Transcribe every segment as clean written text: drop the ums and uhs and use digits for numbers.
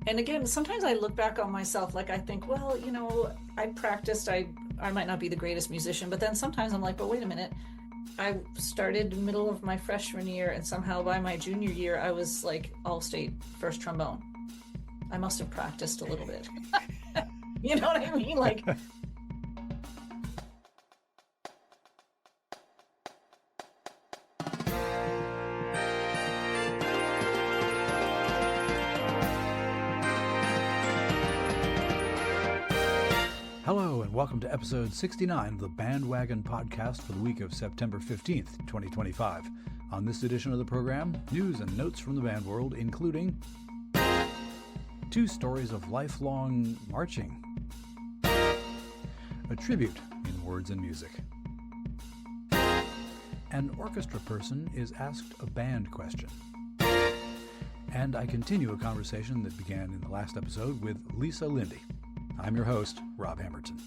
And again, sometimes I look back on myself, like I think, well, I practiced, I might not be the greatest musician, but then sometimes I'm like, but wait a minute, I started middle of my freshman year, and somehow by my junior year, I was like all-state first trombone. I must have practiced a little bit. You know what I mean? Like, Hello and welcome to episode 69 of the BandWagon podcast for the week of September 15th, 2025. On this edition of the program, news and notes from the band world, including 2 stories of lifelong marching, a tribute in words and music, an orchestra person is asked a band question, and I continue a conversation that began in the last episode with Lisa LINDE. I'm your host, Rob Hammerton.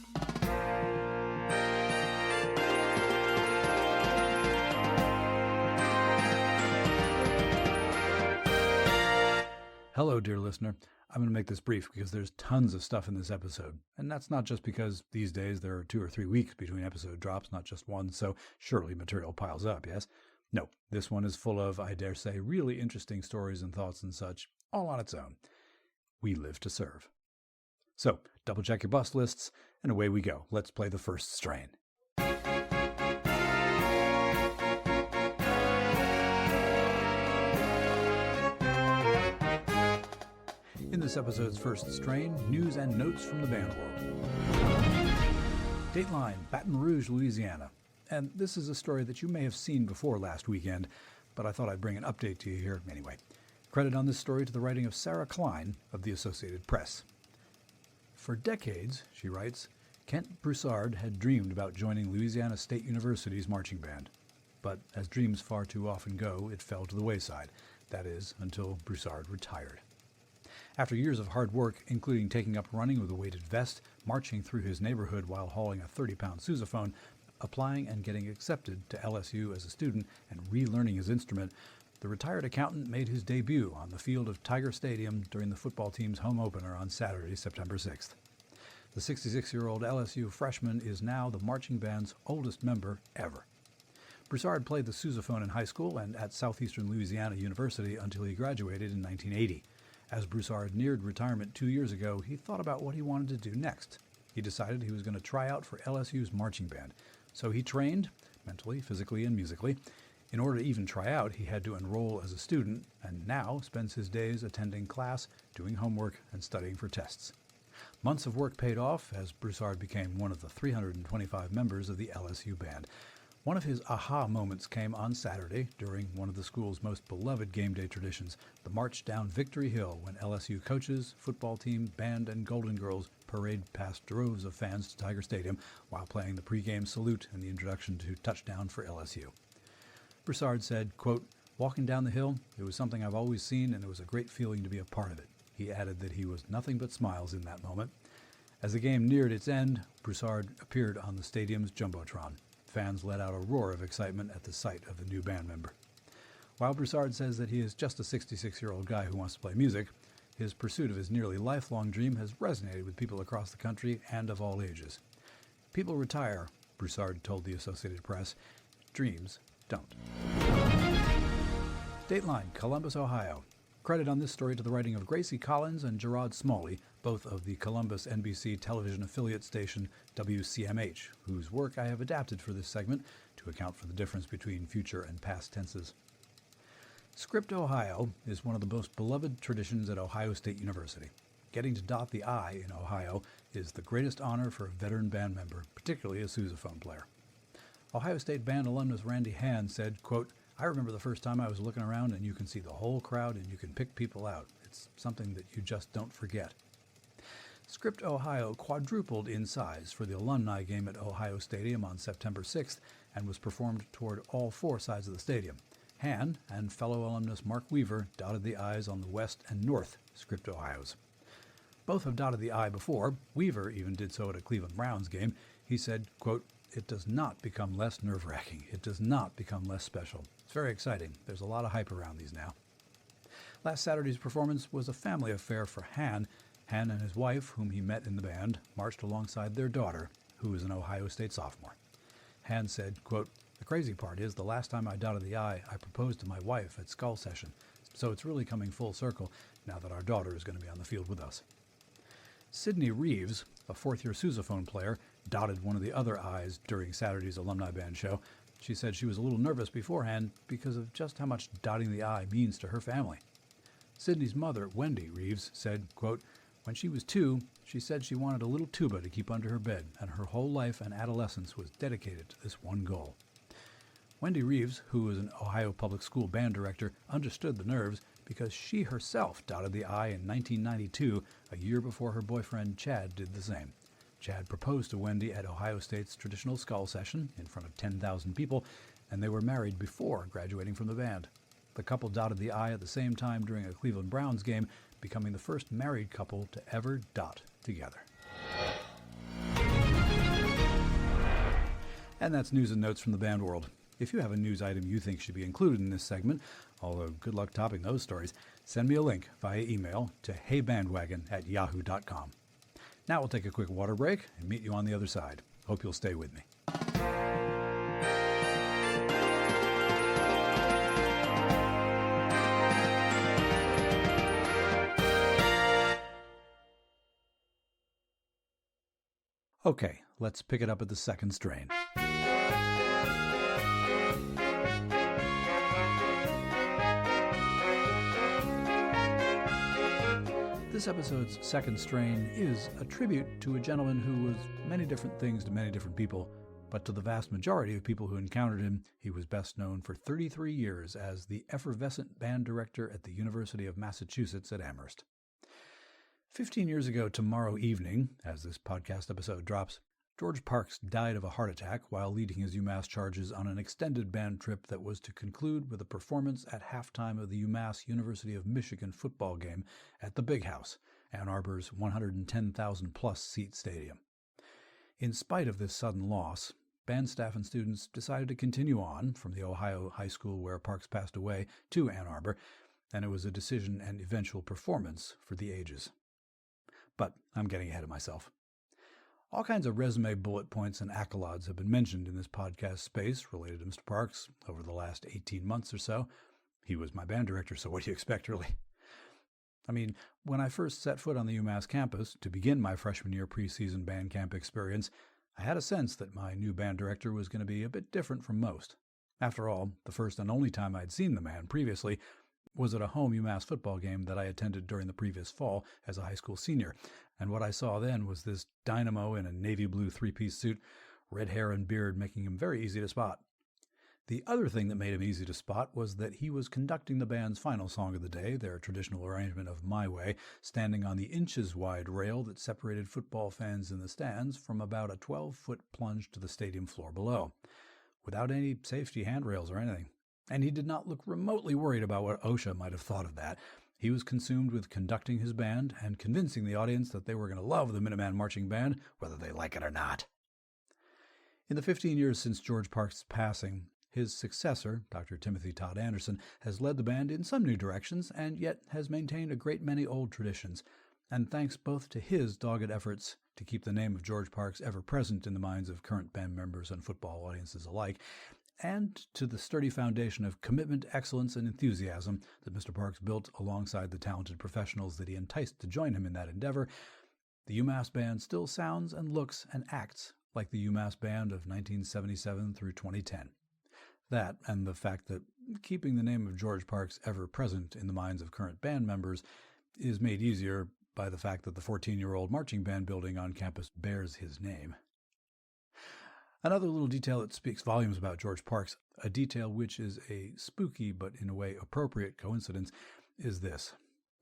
Hello, dear listener. I'm going to make this brief because there's tons of stuff in this episode. And that's not just because these days there are 2 or 3 weeks between episode drops, not just one, so surely material piles up, yes? No, this one is full of, I dare say, really interesting stories and thoughts and such, all on its own. We live to serve. So, double check your bus lists, and away we go. Let's play the first strain. In this episode's first strain, news and notes from the band world. Dateline, Baton Rouge, Louisiana. And this is a story that you may have seen before last weekend, but I thought I'd bring an update to you here anyway. Credit on this story to the writing of Sarah Klein of the Associated Press. For decades, she writes, Kent Broussard had dreamed about joining Louisiana State University's marching band. But as dreams far too often go, it fell to the wayside. That is, until Broussard retired. After years of hard work, including taking up running with a weighted vest, marching through his neighborhood while hauling a 30-pound sousaphone, applying and getting accepted to LSU as a student, and relearning his instrument, the retired accountant made his debut on the field of Tiger Stadium during the football team's home opener on Saturday, September 6th. The 66-year-old LSU freshman is now the marching band's oldest member ever. Broussard played the sousaphone in high school and at Southeastern Louisiana University until he graduated in 1980. As Broussard neared retirement 2 years ago, he thought about what he wanted to do next. He decided he was going to try out for LSU's marching band. So he trained, mentally, physically, and musically. In order to even try out, he had to enroll as a student, and now spends his days attending class, doing homework, and studying for tests. Months of work paid off as Broussard became one of the 325 members of the LSU band. One of his aha moments came on Saturday during one of the school's most beloved game day traditions, the march down Victory Hill, when LSU coaches, football team, band, and Golden Girls parade past droves of fans to Tiger Stadium while playing the pregame salute and the introduction to Touchdown for LSU. Broussard said, quote, "Walking down the hill, it was something I've always seen, and it was a great feeling to be a part of it." He added that he was nothing but smiles in that moment. As the game neared its end, Broussard appeared on the stadium's jumbotron. Fans let out a roar of excitement at the sight of the new band member. While Broussard says that he is just a 66-year-old guy who wants to play music, his pursuit of his nearly lifelong dream has resonated with people across the country and of all ages. People retire, Broussard told the Associated Press. Dreams don't. Dateline, Columbus, Ohio. Credit on this story to the writing of Gracie Collins and Gerard Smalley, both of the Columbus NBC television affiliate station WCMH, whose work I have adapted for this segment to account for the difference between future and past tenses. Script Ohio is one of the most beloved traditions at Ohio State University. Getting to dot the I in Ohio is the greatest honor for a veteran band member, particularly a sousaphone player. Ohio State band alumnus Randy Hand said, quote, "I remember the first time I was looking around and you can see the whole crowd and you can pick people out. It's something that you just don't forget." Script Ohio quadrupled in size for the alumni game at Ohio Stadium on September 6th and was performed toward all 4 sides of the stadium. Hand and fellow alumnus Mark Weaver dotted the I's on the west and north Script Ohio's. Both have dotted the I before. Weaver even did so at a Cleveland Browns game. He said, quote, "It does not become less nerve-wracking. It does not become less special. It's very exciting. There's a lot of hype around these now." Last Saturday's performance was a family affair for Han. Han and his wife, whom he met in the band, marched alongside their daughter, who is an Ohio State sophomore. Han said, quote, "The crazy part is the last time I dotted the I proposed to my wife at Skull Session, so it's really coming full circle now that our daughter is going to be on the field with us." Sydney Reeves, a fourth-year sousaphone player, dotted one of the other I's during Saturday's alumni band show. She said she was a little nervous beforehand because of just how much dotting the I means to her family. Sydney's mother, Wendy Reeves, said, quote, "When she was 2, she said she wanted a little tuba to keep under her bed, and her whole life and adolescence was dedicated to this one goal." Wendy Reeves, who was an Ohio public school band director, understood the nerves because she herself dotted the I in 1992, a year before her boyfriend Chad did the same. Chad proposed to Wendy at Ohio State's traditional Skull Session in front of 10,000 people, and they were married before graduating from the band. The couple dotted the I at the same time during a Cleveland Browns game, becoming the first married couple to ever dot together. And that's news and notes from the band world. If you have a news item you think should be included in this segment, although good luck topping those stories, send me a link via email to heybandwagon@yahoo.com. Now we'll take a quick water break and meet you on the other side. Hope you'll stay with me. Okay, let's pick it up at the second strain. This episode's second strain is a tribute to a gentleman who was many different things to many different people, but to the vast majority of people who encountered him, he was best known for 33 years as the effervescent band director at the University of Massachusetts at Amherst. 15 years ago tomorrow evening, as this podcast episode drops, George Parks died of a heart attack while leading his UMass charges on an extended band trip that was to conclude with a performance at halftime of the UMass University of Michigan football game at the Big House, Ann Arbor's 110,000-plus seat stadium. In spite of this sudden loss, band staff and students decided to continue on from the Ohio high school where Parks passed away to Ann Arbor, and it was a decision and eventual performance for the ages. But I'm getting ahead of myself. All kinds of resume bullet points and accolades have been mentioned in this podcast space related to Mr. Parks over the last 18 months or so. He was my band director, so what do you expect, really? I mean, when I first set foot on the UMass campus to begin my freshman year preseason band camp experience, I had a sense that my new band director was going to be a bit different from most. After all, the first and only time I'd seen the man previously was at a home UMass football game that I attended during the previous fall as a high school senior, and what I saw then was this dynamo in a navy blue three-piece suit, red hair and beard making him very easy to spot. The other thing that made him easy to spot was that he was conducting the band's final song of the day, their traditional arrangement of My Way, standing on the inches-wide rail that separated football fans in the stands from about a 12-foot plunge to the stadium floor below, without any safety handrails or anything. And he did not look remotely worried about what OSHA might have thought of that. He was consumed with conducting his band and convincing the audience that they were going to love the Minuteman Marching Band, whether they like it or not. In the 15 years since George Parks' passing, his successor, Dr. Timothy Todd Anderson, has led the band in some new directions and yet has maintained a great many old traditions. And thanks both to his dogged efforts to keep the name of George Parks ever present in the minds of current band members and football audiences alike, and to the sturdy foundation of commitment, excellence, and enthusiasm that Mr. Parks built alongside the talented professionals that he enticed to join him in that endeavor, the UMass Band still sounds and looks and acts like the UMass Band of 1977 through 2010. That, and the fact that keeping the name of George Parks ever present in the minds of current band members is made easier by the fact that the 14-year-old marching band building on campus bears his name. Another little detail that speaks volumes about George Parks, a detail which is a spooky but in a way appropriate coincidence, is this.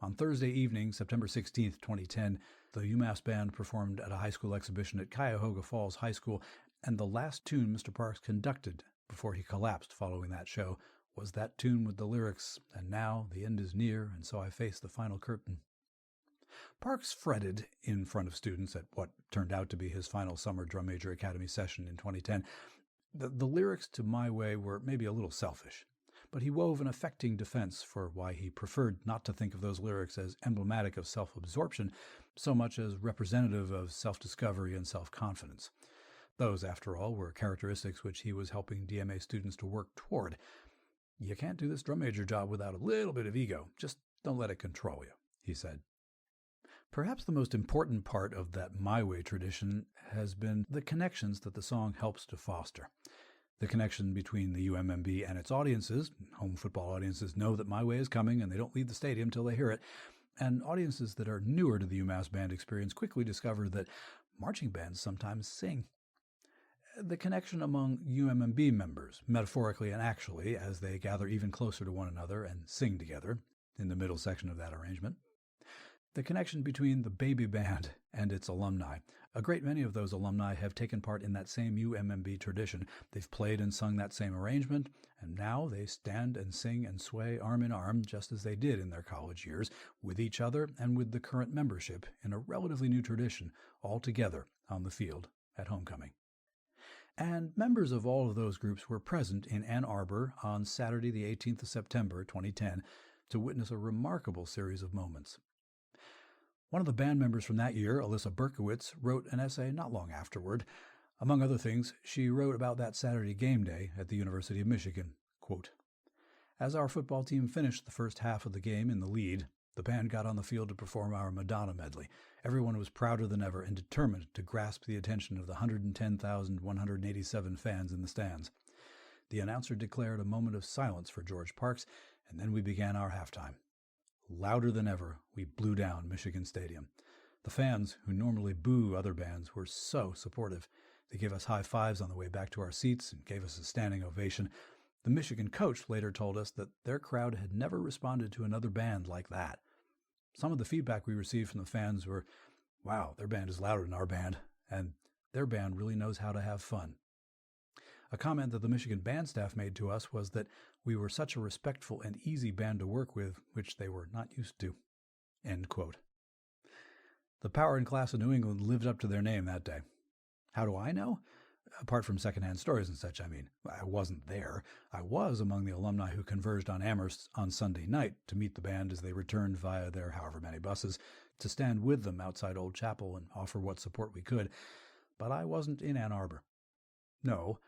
On Thursday evening, September 16, 2010, the UMass Band performed at a high school exhibition at Cuyahoga Falls High School, and the last tune Mr. Parks conducted before he collapsed following that show was that tune with the lyrics, "And now the end is near, and so I face the final curtain." Parks fretted in front of students at what turned out to be his final summer drum major academy session in 2010. The lyrics to My Way were maybe a little selfish, but he wove an affecting defense for why he preferred not to think of those lyrics as emblematic of self-absorption so much as representative of self-discovery and self-confidence. Those, after all, were characteristics which he was helping DMA students to work toward. You can't do this drum major job without a little bit of ego. Just don't let it control you, he said. Perhaps the most important part of that My Way tradition has been the connections that the song helps to foster. The connection between the UMMB and its audiences. Home football audiences know that My Way is coming and they don't leave the stadium till they hear it. And audiences that are newer to the UMass band experience quickly discover that marching bands sometimes sing. The connection among UMMB members, metaphorically and actually, as they gather even closer to one another and sing together in the middle section of that arrangement. The connection between the baby band and its alumni. A great many of those alumni have taken part in that same UMMB tradition. They've played and sung that same arrangement, and now they stand and sing and sway arm in arm, just as they did in their college years, with each other and with the current membership in a relatively new tradition, all together on the field at homecoming. And members of all of those groups were present in Ann Arbor on Saturday, the 18th of September, 2010, to witness a remarkable series of moments. One of the band members from that year, Alyssa Berkowitz, wrote an essay not long afterward. Among other things, she wrote about that Saturday game day at the University of Michigan. Quote, "As our football team finished the first half of the game in the lead, the band got on the field to perform our Madonna medley. Everyone was prouder than ever and determined to grasp the attention of the 110,187 fans in the stands. The announcer declared a moment of silence for George Parks, and then we began our halftime. Louder than ever, we blew down Michigan Stadium. The fans, who normally boo other bands, were so supportive. They gave us high fives on the way back to our seats and gave us a standing ovation. The Michigan coach later told us that their crowd had never responded to another band like that. Some of the feedback we received from the fans were, wow, their band is louder than our band, and their band really knows how to have fun." A comment that the Michigan band staff made to us was that we were such a respectful and easy band to work with, which they were not used to. End quote. The power and class of New England lived up to their name that day. How do I know? Apart from secondhand stories and such, I mean. I wasn't there. I was among the alumni who converged on Amherst on Sunday night to meet the band as they returned via their however many buses, to stand with them outside Old Chapel and offer what support we could. But I wasn't in Ann Arbor. No,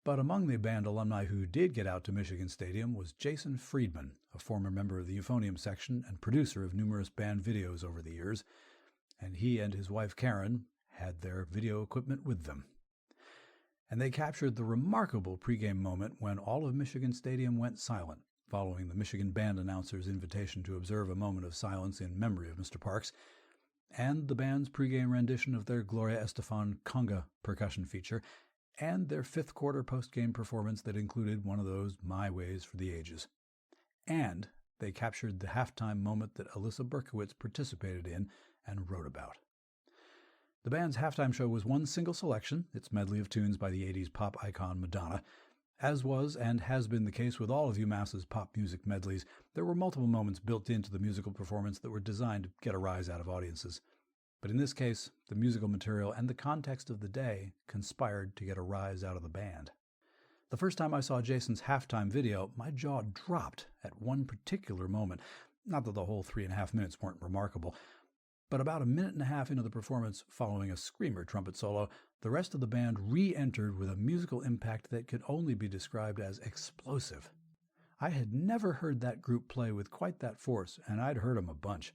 but among the band alumni who did get out to Michigan Stadium was Jason Friedman, a former member of the euphonium section and producer of numerous band videos over the years, and he and his wife Karen had their video equipment with them. And they captured the remarkable pregame moment when all of Michigan Stadium went silent, following the Michigan band announcer's invitation to observe a moment of silence in memory of Mr. Parks, and the band's pregame rendition of their Gloria Estefan conga percussion feature, and their fifth quarter postgame performance that included one of those My Ways for the ages. And they captured the halftime moment that Alyssa Berkowitz participated in and wrote about. The band's halftime show was one single selection, its medley of tunes by the 80s pop icon Madonna. As was and has been the case with all of UMass's pop music medleys, there were multiple moments built into the musical performance that were designed to get a rise out of audiences. But in this case, the musical material and the context of the day conspired to get a rise out of the band. The first time I saw Jason's halftime video, my jaw dropped at one particular moment. Not that the whole 3.5 minutes weren't remarkable, but about a minute and a half into the performance, following a screamer trumpet solo, the rest of the band re-entered with a musical impact that could only be described as explosive. I had never heard that group play with quite that force, and I'd heard them a bunch.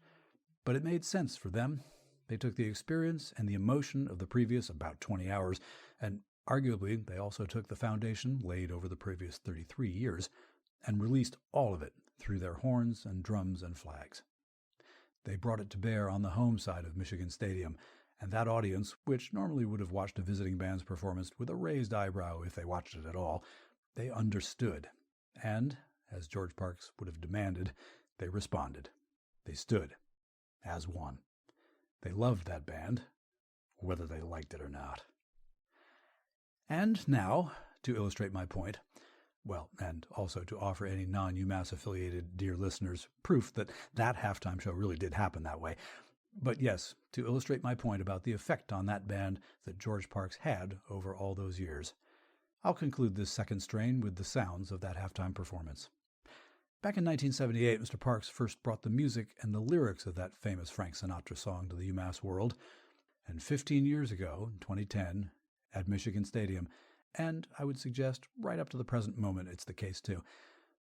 But it made sense for them. They took the experience and the emotion of the previous about 20 hours, and arguably they also took the foundation laid over the previous 33 years, and released all of it through their horns and drums and flags. They brought it to bear on the home side of Michigan Stadium, and that audience, which normally would have watched a visiting band's performance with a raised eyebrow if they watched it at all, they understood, and, as George Parks would have demanded, they responded. They stood as one. They loved that band, whether they liked it or not. And now, to illustrate my point, well, and also to offer any non-UMass-affiliated dear listeners proof that that halftime show really did happen that way, but yes, to illustrate my point about the effect on that band that George Parks had over all those years, I'll conclude this second strain with the sounds of that halftime performance. Back in 1978, Mr. Parks first brought the music and the lyrics of that famous Frank Sinatra song to the UMass world. And 15 years ago, in 2010, at Michigan Stadium, and I would suggest right up to the present moment it's the case too,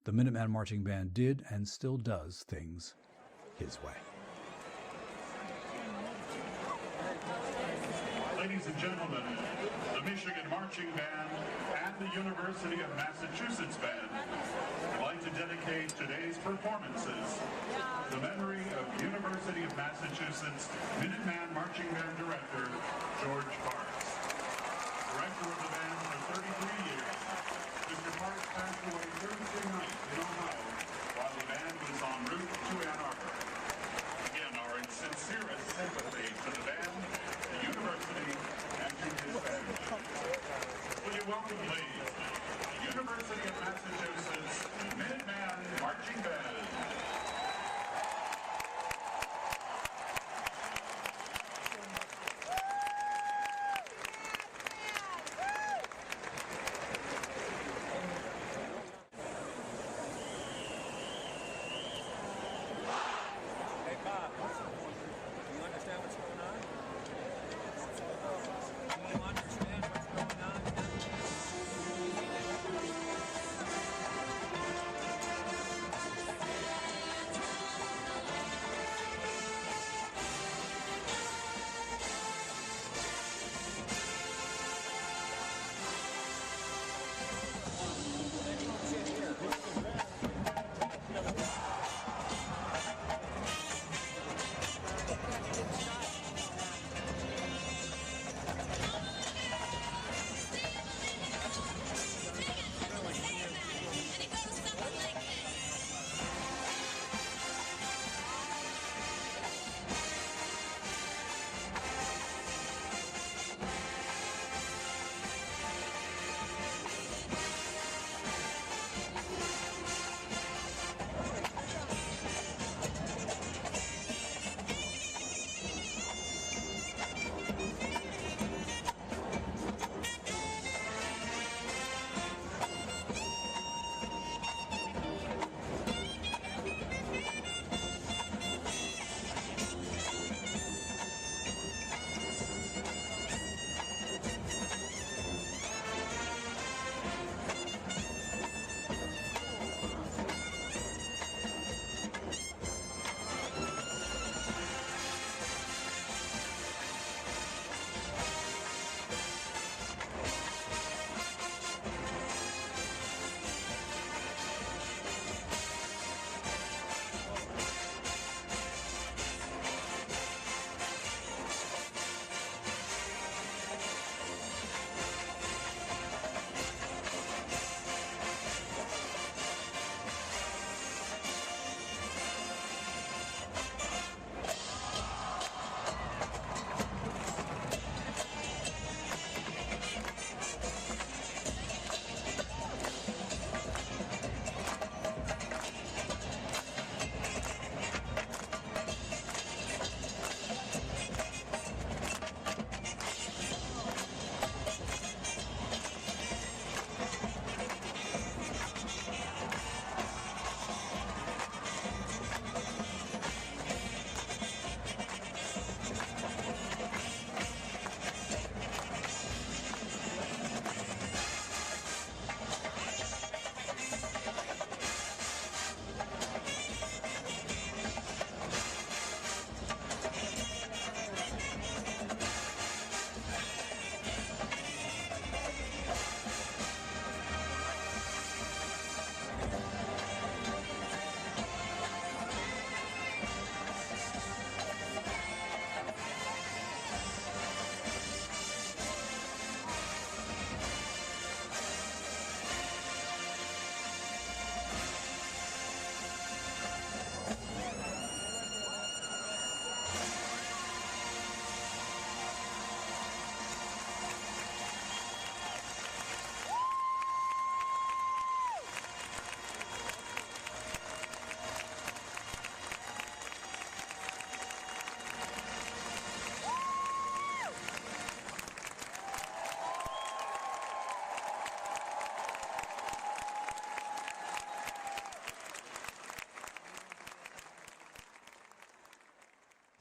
the Minuteman Marching Band did and still does things his way. Ladies and gentlemen, the Michigan Marching Band and the University of Massachusetts Band would like to dedicate today's performances to the memory of University of Massachusetts Minuteman Marching Band Director, George Parks. Director of the band for 33 years, Mr. Parks passed away Thursday night in Ohio while the band was en route to Ann Arbor. Again, our sincerest sympathy to the band, the university, and to his family. Will you welcome, please, the University of Massachusetts Minuteman Marching Band.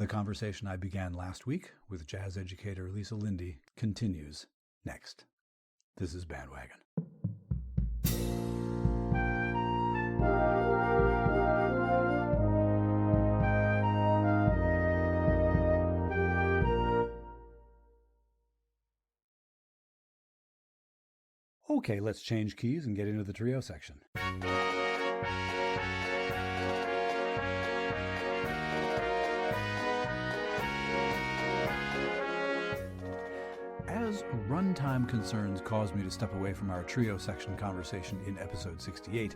The conversation I began last week with jazz educator Lisa LINDE continues next. This is BandWagon. Okay, let's change keys and get into the trio section. As runtime concerns caused me to step away from our trio section conversation in episode 68,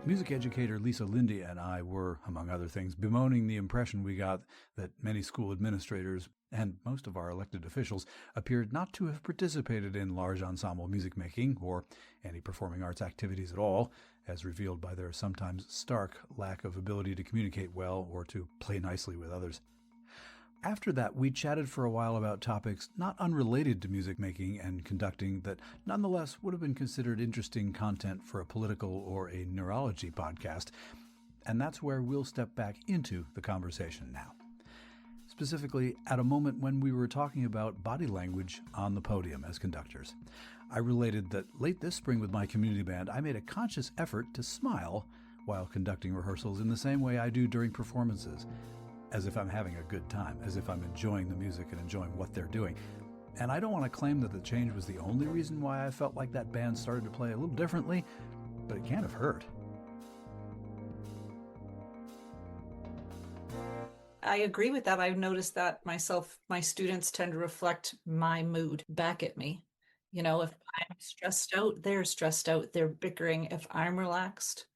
music educator Lisa LINDE and I were, among other things, bemoaning the impression we got that many school administrators and most of our elected officials appeared not to have participated in large ensemble music making or any performing arts activities at all, as revealed by their sometimes stark lack of ability to communicate well or to play nicely with others. After that, we chatted for a while about topics not unrelated to music making and conducting that nonetheless would have been considered interesting content for a political or a neurology podcast, and that's where we'll step back into the conversation now. Specifically, at a moment when we were talking about body language on the podium as conductors. I related that late this spring with my community band, I made a conscious effort to smile while conducting rehearsals in the same way I do during performances, as if I'm having a good time, as if I'm enjoying the music and enjoying what they're doing. And I don't want to claim that the change was the only reason why I felt like that band started to play a little differently, but it can't have hurt. I agree with that. I've noticed that myself. My students tend to reflect my mood back at me. You know, if I'm stressed out, they're stressed out, they're bickering. If I'm relaxed,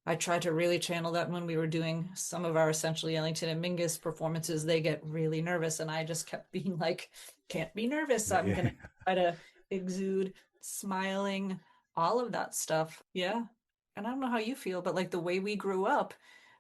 I tried to really channel that when we were doing some of our essentially Ellington and Mingus performances. They get really nervous, and I just kept being like, can't be nervous. I'm going to try to exude smiling, all of that stuff. Yeah. And I don't know how you feel, but like the way we grew up,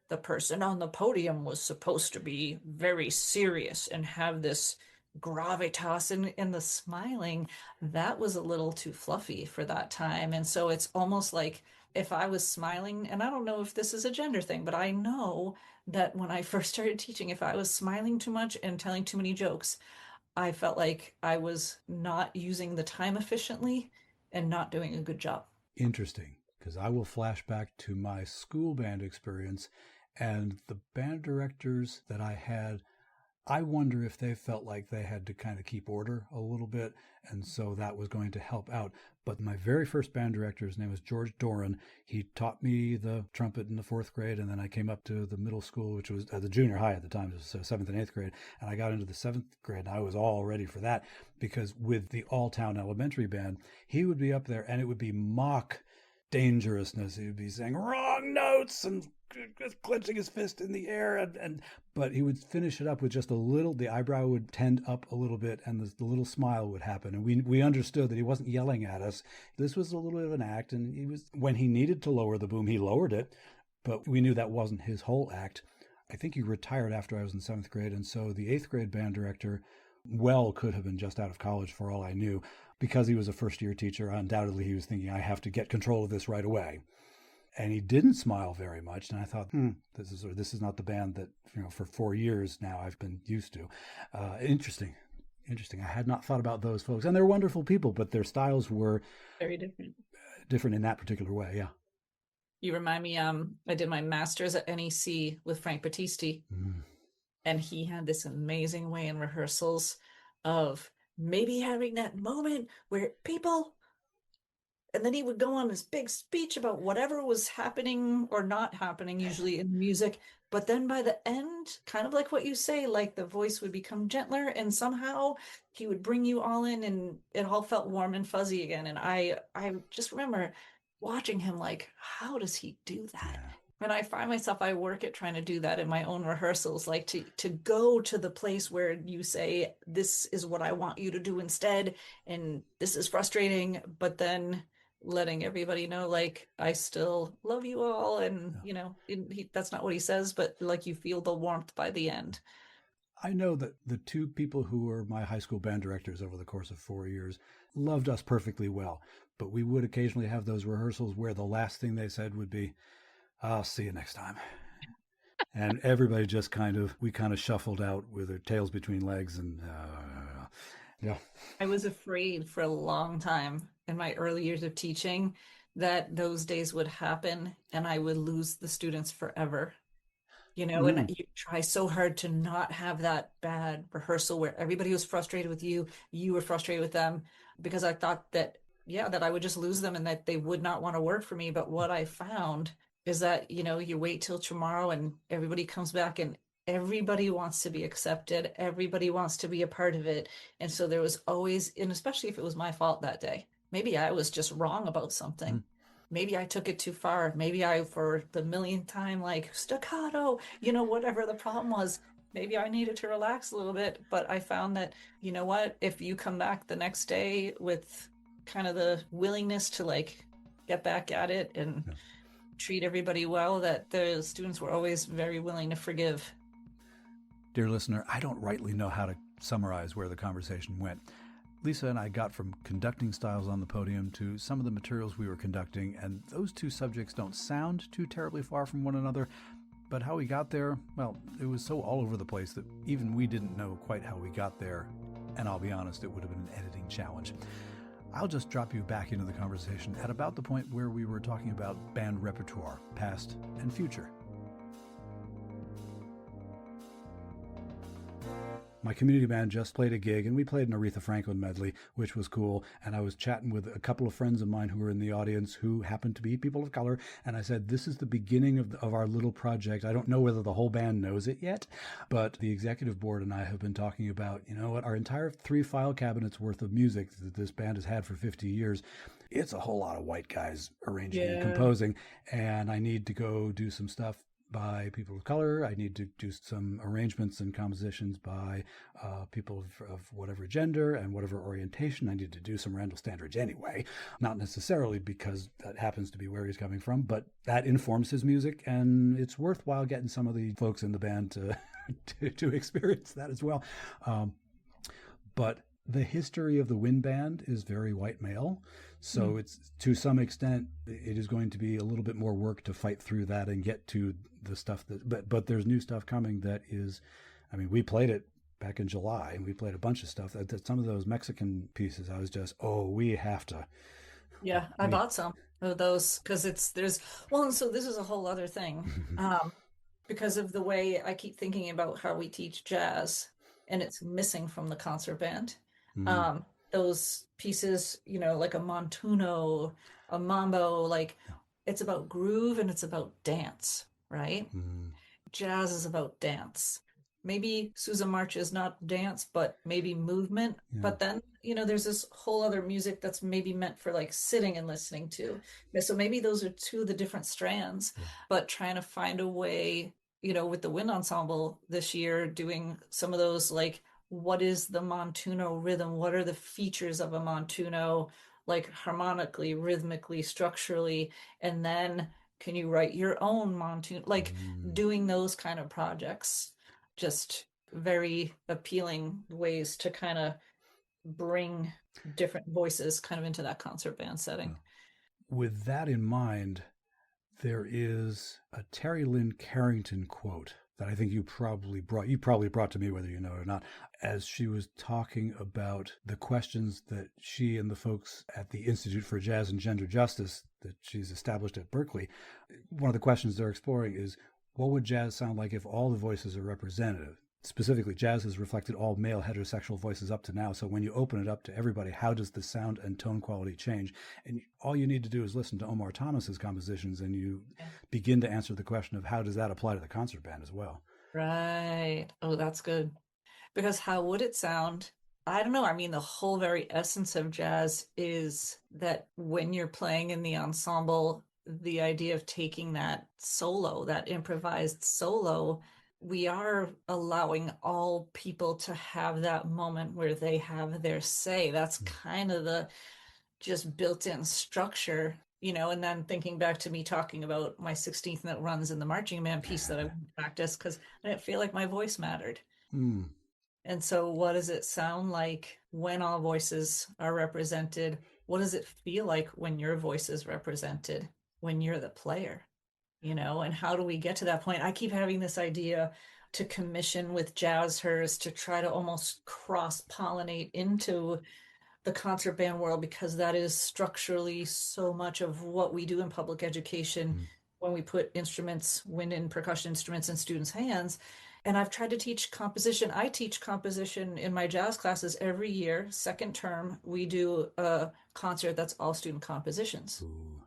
the person on the podium was supposed to be very serious and have this gravitas, and the smiling, that was a little too fluffy for that time. And so it's almost like if I was smiling, and I don't know if this is a gender thing, but I know that when I first started teaching, if I was smiling too much and telling too many jokes, I felt like I was not using the time efficiently and not doing a good job. Interesting, because I will flash back to my school band experience, and the band directors that I had, I wonder if they felt like they had to kind of keep order a little bit, and so that was going to help out. But my very first band director, his name was George Doran. He taught me the trumpet in the 4th grade, and then I came up to the middle school, which was the junior high at the time, so 7th and 8th grade, and I got into the 7th grade, and I was all ready for that, because with the all-town elementary band, he would be up there, and it would be mock dangerousness. He would be saying wrong notes and clenching his fist in the air, but he would finish it up with just a little, the eyebrow would tend up a little bit, and the little smile would happen, and we understood that he wasn't yelling at us. This was a little bit of an act, and he was, when he needed to lower the boom, he lowered it, but we knew that wasn't his whole act. I think he retired after I was in 7th grade, and so the 8th grade band director could have been just out of college for all I knew. Because he was a first-year teacher, undoubtedly he was thinking, I have to get control of this right away. And he didn't smile very much, and I thought, this is not the band that, for 4 years now I've been used to. Interesting. I had not thought about those folks, and they're wonderful people, but their styles were very different. Different in that particular way. Yeah. You remind me. I did my master's at NEC with Frank Battisti, and he had this amazing way in rehearsals of maybe having that moment where people, and then he would go on this big speech about whatever was happening or not happening, usually in music. But then by the end, kind of like what you say, like the voice would become gentler, and somehow he would bring you all in, and it all felt warm and fuzzy again. And I just remember watching him like, how does he do that? Yeah. And I find myself, I work at trying to do that in my own rehearsals, like to go to the place where you say, this is what I want you to do instead, and this is frustrating, but then letting everybody know, like, I still love you all. And, that's not what he says, but like you feel the warmth by the end. I know that the two people who were my high school band directors over the course of 4 years loved us perfectly well, but we would occasionally have those rehearsals where the last thing they said would be, I'll see you next time. And everybody just we kind of shuffled out with their tails between legs. And yeah. I was afraid for a long time in my early years of teaching that those days would happen and I would lose the students forever. And you try so hard to not have that bad rehearsal where everybody was frustrated with you, you were frustrated with them, because I thought that, yeah, that I would just lose them and that they would not want to work for me. But what I found is that, you wait till tomorrow and everybody comes back and everybody wants to be accepted. Everybody wants to be a part of it. And so there was always, and especially if it was my fault that day, maybe I was just wrong about something. Maybe I took it too far. Maybe I, for the millionth time, like staccato, whatever the problem was, maybe I needed to relax a little bit. But I found that, you know what, if you come back the next day with kind of the willingness to like get back at it and treat everybody well, that the students were always very willing to forgive. Dear listener, I don't rightly know how to summarize where the conversation went. Lisa and I got from conducting styles on the podium to some of the materials we were conducting, and those two subjects don't sound too terribly far from one another, but how we got there, well, it was so all over the place that even we didn't know quite how we got there, and I'll be honest, it would have been an editing challenge. I'll just drop you back into the conversation at about the point where we were talking about band repertoire, past and future. My community band just played a gig, and we played an Aretha Franklin medley, which was cool. And I was chatting with a couple of friends of mine who were in the audience who happened to be people of color. And I said, this is the beginning of our little project. I don't know whether the whole band knows it yet, but the executive board and I have been talking about, our entire 3 file cabinets worth of music that this band has had for 50 years. It's a whole lot of white guys arranging and composing. And I need to go do some stuff by people of color. I need to do some arrangements and compositions by people of whatever gender and whatever orientation. I need to do some Randall Standridge anyway, not necessarily because that happens to be where he's coming from, but that informs his music, and it's worthwhile getting some of the folks in the band to experience that as well. But the history of the Wind Band is very white male. So it's, to some extent, it is going to be a little bit more work to fight through that and get to the stuff but there's new stuff coming that is, we played it back in July and we played a bunch of stuff that some of those Mexican pieces, I was just, we have to. Yeah, I bought some of those because and so this is a whole other thing. Because of the way I keep thinking about how we teach jazz and it's missing from the concert band. Those pieces, like a montuno, a mambo, it's about groove and it's about dance, right? Jazz is about dance. Maybe Sousa March is not dance, but maybe movement. But then, there's this whole other music that's maybe meant for sitting and listening to. So maybe those are two of the different strands, but trying to find a way, with the wind ensemble this year, doing some of those, what is the montuno rhythm? What are the features of a montuno, harmonically, rhythmically, structurally? And then can you write your own montuno? Doing those kind of projects, just very appealing ways to kind of bring different voices kind of into that concert band setting. With that in mind, there is a Terry Lynn Carrington quote that I think you probably brought to me, whether you know it or not, as she was talking about the questions that she and the folks at the Institute for Jazz and Gender Justice that she's established at Berkeley, one of the questions they're exploring is, what would jazz sound like if all the voices are representative? Specifically, jazz has reflected all male heterosexual voices up to now. So when you open it up to everybody, how does the sound and tone quality change? And all you need to do is listen to Omar Thomas's compositions, and you begin to answer the question of how does that apply to the concert band as well? Right. Oh, that's good. Because how would it sound? I don't know. The whole very essence of jazz is that when you're playing in the ensemble, the idea of taking that solo, that improvised solo, we are allowing all people to have that moment where they have their say. That's kind of the just built-in structure, and then thinking back to me talking about my 16th note runs in the marching band piece that I practiced because I didn't feel like my voice mattered. And so what does it sound like when all voices are represented? What does it feel like when your voice is represented, when you're the player? and how do we get to that point? I keep having this idea to commission with Jazzhurst to try to almost cross-pollinate into the concert band world, because that is structurally so much of what we do in public education when we put instruments, wind and percussion instruments in students' hands. And I've tried to teach composition. I teach composition in my jazz classes every year. Second term, we do a concert that's all student compositions. Ooh.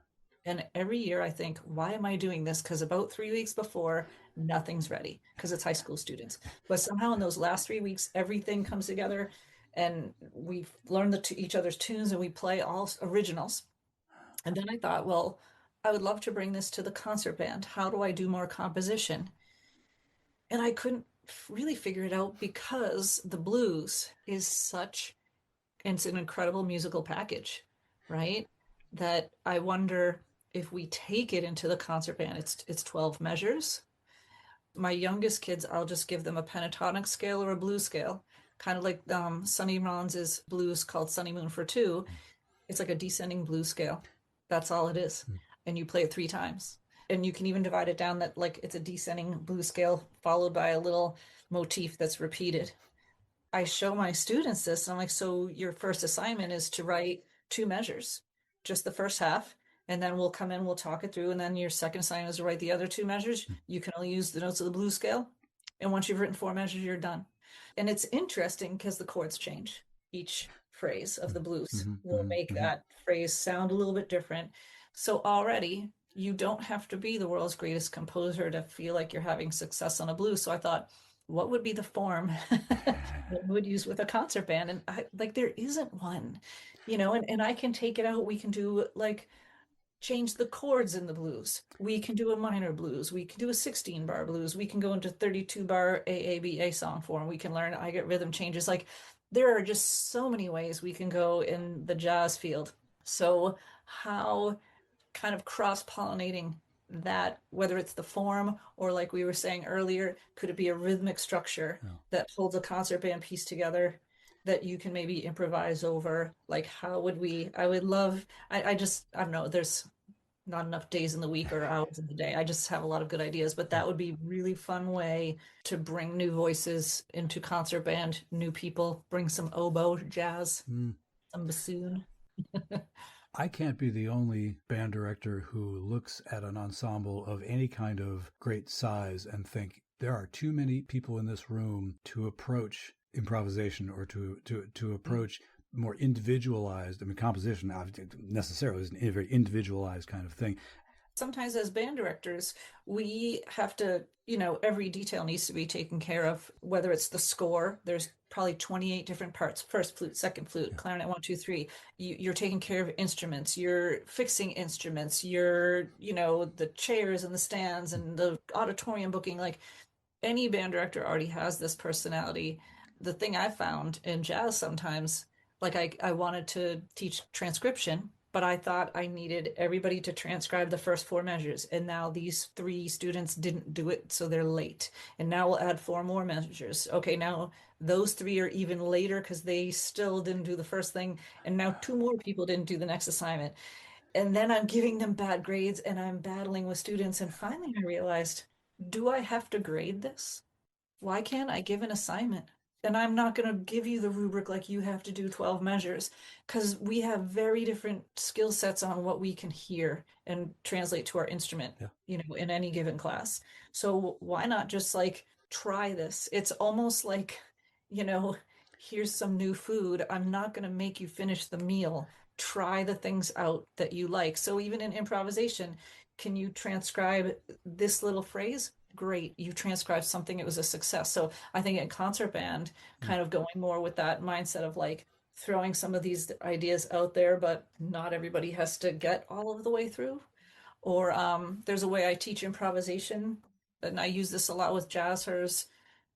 And every year I think, why am I doing this? Because about 3 weeks before, nothing's ready because it's high school students. But somehow in those last 3 weeks, everything comes together and we learn each other's tunes and we play all originals. And then I thought, well, I would love to bring this to the concert band. How do I do more composition? And I couldn't really figure it out because the blues is it's an incredible musical package, right? That I wonder if we take it into the concert band. It's 12 measures. My youngest kids, I'll just give them a pentatonic scale or a blues scale, kind of like Sonny Rollins' blues called Sunny Moon for Two. It's like a descending blues scale. That's all it is. And you play it 3 times. And you can even divide it down that like it's a descending blues scale followed by a little motif that's repeated. I show my students this, and I'm like, so your first assignment is to write 2 measures, just the first half, and then we'll come in, we'll talk it through, and then your second assignment is to write the other 2 measures. You can only use the notes of the blues scale, and once you've written 4 measures, you're done. And it's interesting because the chords change. Each phrase of the blues will make that phrase sound a little bit different. So already, you don't have to be the world's greatest composer to feel like you're having success on a blues. So I thought, what would be the form that we would use with a concert band? And there isn't one, and I can take it out. We can do like change the chords in the blues. We can do a minor blues. We can do a 16-bar blues. We can go into 32-bar AABA song form. We can learn, I get rhythm changes. Like there are just so many ways we can go in the jazz field. So how kind of cross-pollinating that, whether it's the form or like we were saying earlier, could it be a rhythmic structure that holds a concert band piece together that you can maybe improvise over? Like how would I would love, I don't know, there's not enough days in the week or hours in the day. I just have a lot of good ideas, but that would be a really fun way to bring new voices into concert band, new people, bring some oboe jazz, some bassoon. I can't be the only band director who looks at an ensemble of any kind of great size and think there are too many people in this room to approach improvisation or to approach more individualized. I mean, composition necessarily is a very individualized kind of thing. Sometimes as band directors, we have to, every detail needs to be taken care of, whether it's the score, there's probably 28 different parts, first flute, second flute, clarinet, 1, 2, 3. You're taking care of instruments, you're fixing instruments, you're, the chairs and the stands and the auditorium booking. Like any band director already has this personality. The thing I found in jazz sometimes, like I wanted to teach transcription, but I thought I needed everybody to transcribe the first 4 measures. And now these 3 students didn't do it, so they're late. And now we'll add 4 more measures. Okay, now those 3 are even later because they still didn't do the first thing. And now 2 more people didn't do the next assignment. And then I'm giving them bad grades and I'm battling with students. And finally I realized, do I have to grade this? Why can't I give an assignment? And I'm not going to give you the rubric like you have to do 12 measures, because we have very different skill sets on what we can hear and translate to our instrument, in any given class. So why not just like try this? It's almost like, here's some new food. I'm not going to make you finish the meal. Try the things out that you like. So even in improvisation, can you transcribe this little phrase? Great, you transcribed something, it was a success. So I think in concert band, kind of going more with that mindset of like throwing some of these ideas out there, but not everybody has to get all of the way through. Or there's a way I teach improvisation, and I use this a lot with jazzers,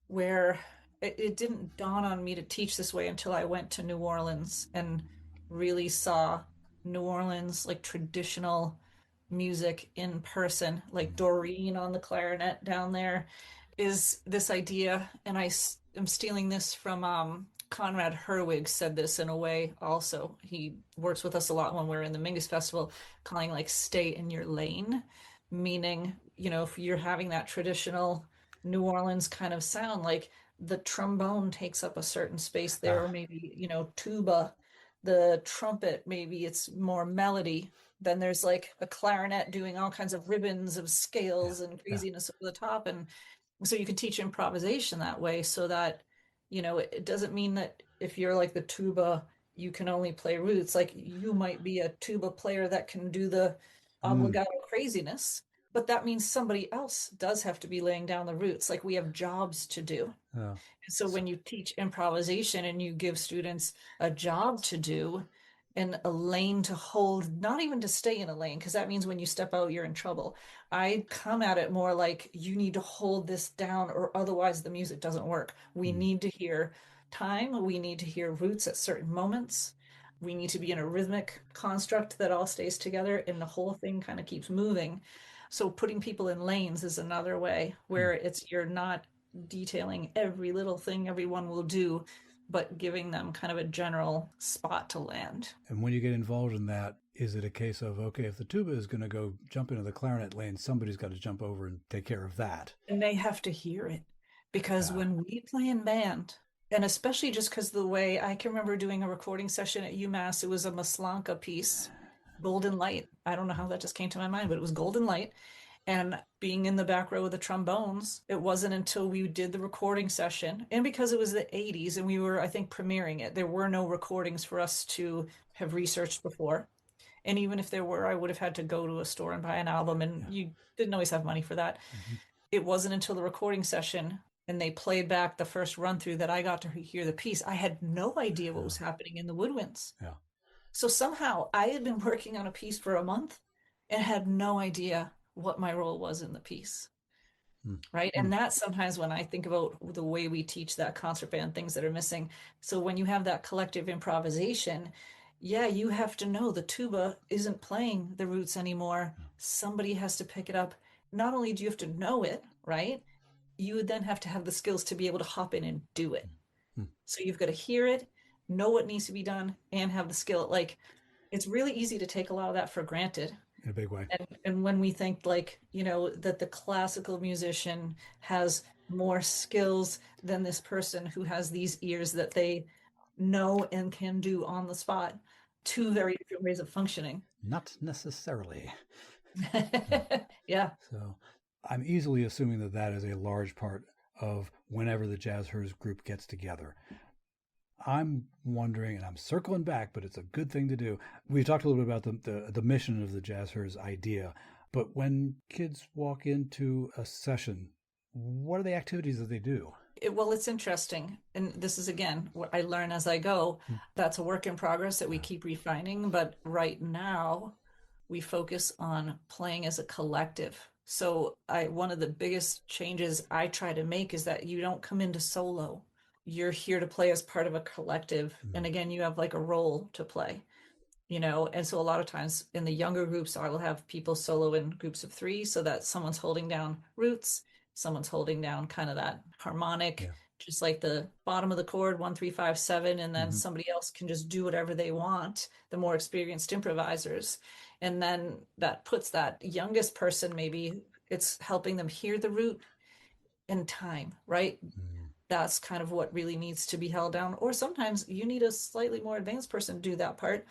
where it didn't dawn on me to teach this way until I went to New Orleans and really saw New Orleans, like traditional music in person, like Doreen on the clarinet down there, is this idea. And I am stealing this from Conrad Herwig said this in a way also. He works with us a lot when we're in the Mingus Festival, calling like stay in your lane, meaning, if you're having that traditional New Orleans kind of sound, like the trombone takes up a certain space there, or Ah, maybe, tuba, the trumpet, maybe it's more melody. Then there's like a clarinet doing all kinds of ribbons of yeah, scales and yeah. craziness over the top. And so you can teach improvisation that way so that, it doesn't mean that if you're like the tuba, you can only play roots. Like you might be a tuba player that can do the Mm, obligato craziness, but that means somebody else does have to be laying down the roots. Like we have jobs to do. uh, So s- when you teach improvisation and you give students a job to do and a lane to hold, not even to stay in a lane, because that means when you step out, you're in trouble. I come at it more like you need to hold this down or otherwise the music doesn't work. We mm, need to hear time. We need to hear roots at certain moments. We need to be in a rhythmic construct that all stays together and the whole thing kind of keeps moving. So putting people in lanes is another way mm. where you're not detailing every little thing everyone will do, but giving them kind of a general spot to land. And when you get involved in that, is it a case of, okay, if the tuba is going to go jump into the clarinet lane, somebody's got to jump over and take care of that? And they have to hear it because Uh, when we play in band, and especially just because the way I can remember doing a recording session at UMass, it was a Maslanka piece, Golden Light. I don't know how that just came to my mind, but it was Golden Light. And being in the back row with the trombones, it wasn't until we did the recording session, and because it was the 80s and we were, I think, premiering it, there were no recordings for us to have researched before. And even if there were, I would have had to go to a store and buy an album, and yeah. you didn't always have money for that. Hmm. It wasn't until the recording session and they played back the first run through that I got to hear the piece. I had no idea what Yeah. was happening in the woodwinds. Yeah. So somehow I had been working on a piece for a month and had no idea what my role was in the piece. Mm, Right. mm, And that's sometimes when I think about the way we teach that concert band, things that are missing. So when you have that collective improvisation, yeah, you have to know the tuba isn't playing the roots anymore. Somebody has to pick it up. Not only do you have to know it, right? You would then have to have the skills to be able to hop in and do it. mm, So you've got to hear it, know what needs to be done, and have the skill. Like it's really easy to take a lot of that for granted. in a big way. And when we think like, that the classical musician has more skills than this person who has these ears that they know and can do on the spot, two very different ways of functioning. Not necessarily. Uh, Yeah. So I'm easily assuming that that is a large part of whenever the Jazz Hers group gets together. I'm wondering, and I'm circling back, but it's a good thing to do. We talked a little bit about the mission of the Jazz Hers idea, but when kids walk into a session, what are the activities that they do? Well, it's interesting. And this is again what I learn as I go. Hmm. That's a work in progress that we Yeah. keep refining. But right now, we focus on playing as a collective. So one of the biggest changes I try to make is that you don't come into solo. You're here to play as part of a collective. Hmm. And again, you have like a role to play, and so a lot of times in the younger groups, I will have people solo in groups of three so that someone's holding down roots, someone's holding down kind of that harmonic, Yeah. just like the bottom of the chord, 1 3 5 7, and then Hmm. somebody else can just do whatever they want, the more experienced improvisers. And then that puts that youngest person, maybe it's helping them hear the root in time, right? Hmm. That's kind of what really needs to be held down. Or sometimes you need a slightly more advanced person to do that part,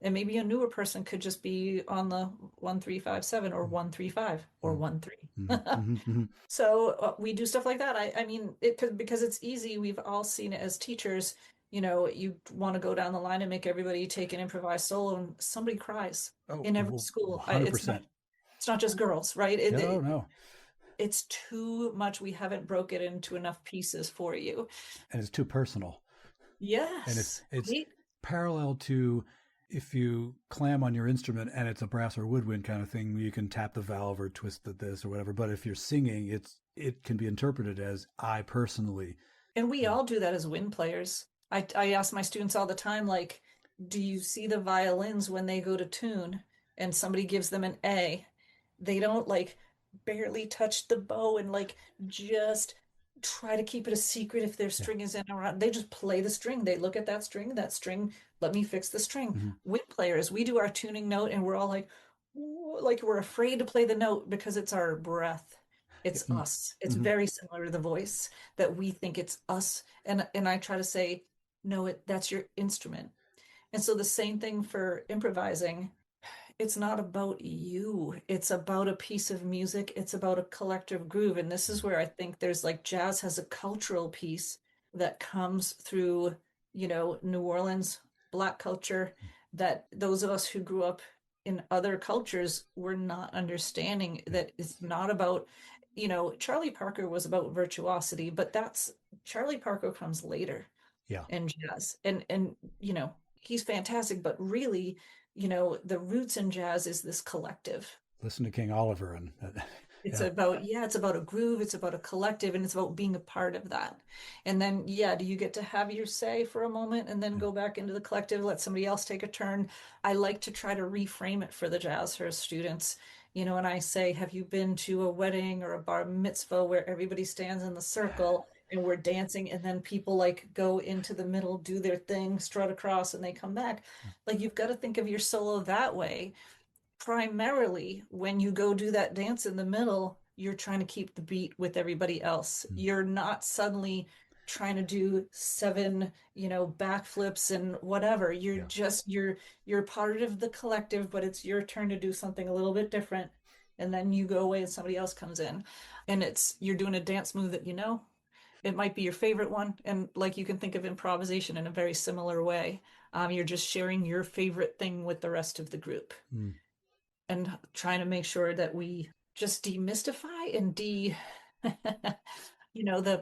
and maybe a newer person could just be on the 1 3 5 7 or 1 3 5 or Hmm. 1 3. Hmm. Hmm. Hmm. So we do stuff like that. I mean, it could, because it's easy. We've all seen it as teachers. You want to go down the line and make everybody take an improvised solo, and somebody cries Oh, in every school. It's not 100%. it's not just girls, right? No, no. It's too much. We haven't broke it into enough pieces for you. And it's too personal. And it's Yes, it's right? parallel to if you clam on your instrument and it's a brass or woodwind kind of thing, you can tap the valve or twist the this or whatever. But if you're singing, it can be interpreted as I personally. And we Yeah. all do that as wind players. I ask my students all the time, like, do you see the violins when they go to tune and somebody gives them an A? They don't like barely touch the bow and like just try to keep it a secret if their Yeah. string is in around. They just play the string. They look at that string, let me fix the string. Hmm. Wind players, we do our tuning note and we're all like, like we're afraid to play the note because it's our breath. It's Mm, us. It's mhm. very similar to the voice that we think it's us. And I try to say, no, that's your instrument. And so the same thing for improvising. It's not about you. It's about a piece of music. It's about a collective groove. And this is where I think there's like jazz has a cultural piece that comes through, New Orleans, Black culture, that those of us who grew up in other cultures were not understanding that it's not about, Charlie Parker was about virtuosity, but that's Charlie Parker comes later Yeah. in jazz. And he's fantastic, but really, the roots in jazz is this collective. Listen to King Oliver and It's yeah. about, yeah, it's about a groove, it's about a collective, and it's about being a part of that. And then, yeah, do you get to have your say for a moment and then Yeah. go back into the collective, let somebody else take a turn? I like to try to reframe it for the jazz for students. And I say, have you been to a wedding or a bar mitzvah where everybody stands in the circle and we're dancing, and then people like go into the middle, do their thing, strut across, and they come back? Like, you've got to think of your solo that way. Primarily, when you go do that dance in the middle, you're trying to keep the beat with everybody else. Mm. You're not suddenly trying to do seven, backflips and whatever. You're Yeah. just you're part of the collective, but it's your turn to do something a little bit different. And then you go away and somebody else comes in. And you're doing a dance move that it might be your favorite one. And like, you can think of improvisation in a very similar way. You're just sharing your favorite thing with the rest of the group Mm. and trying to make sure that we just demystify and the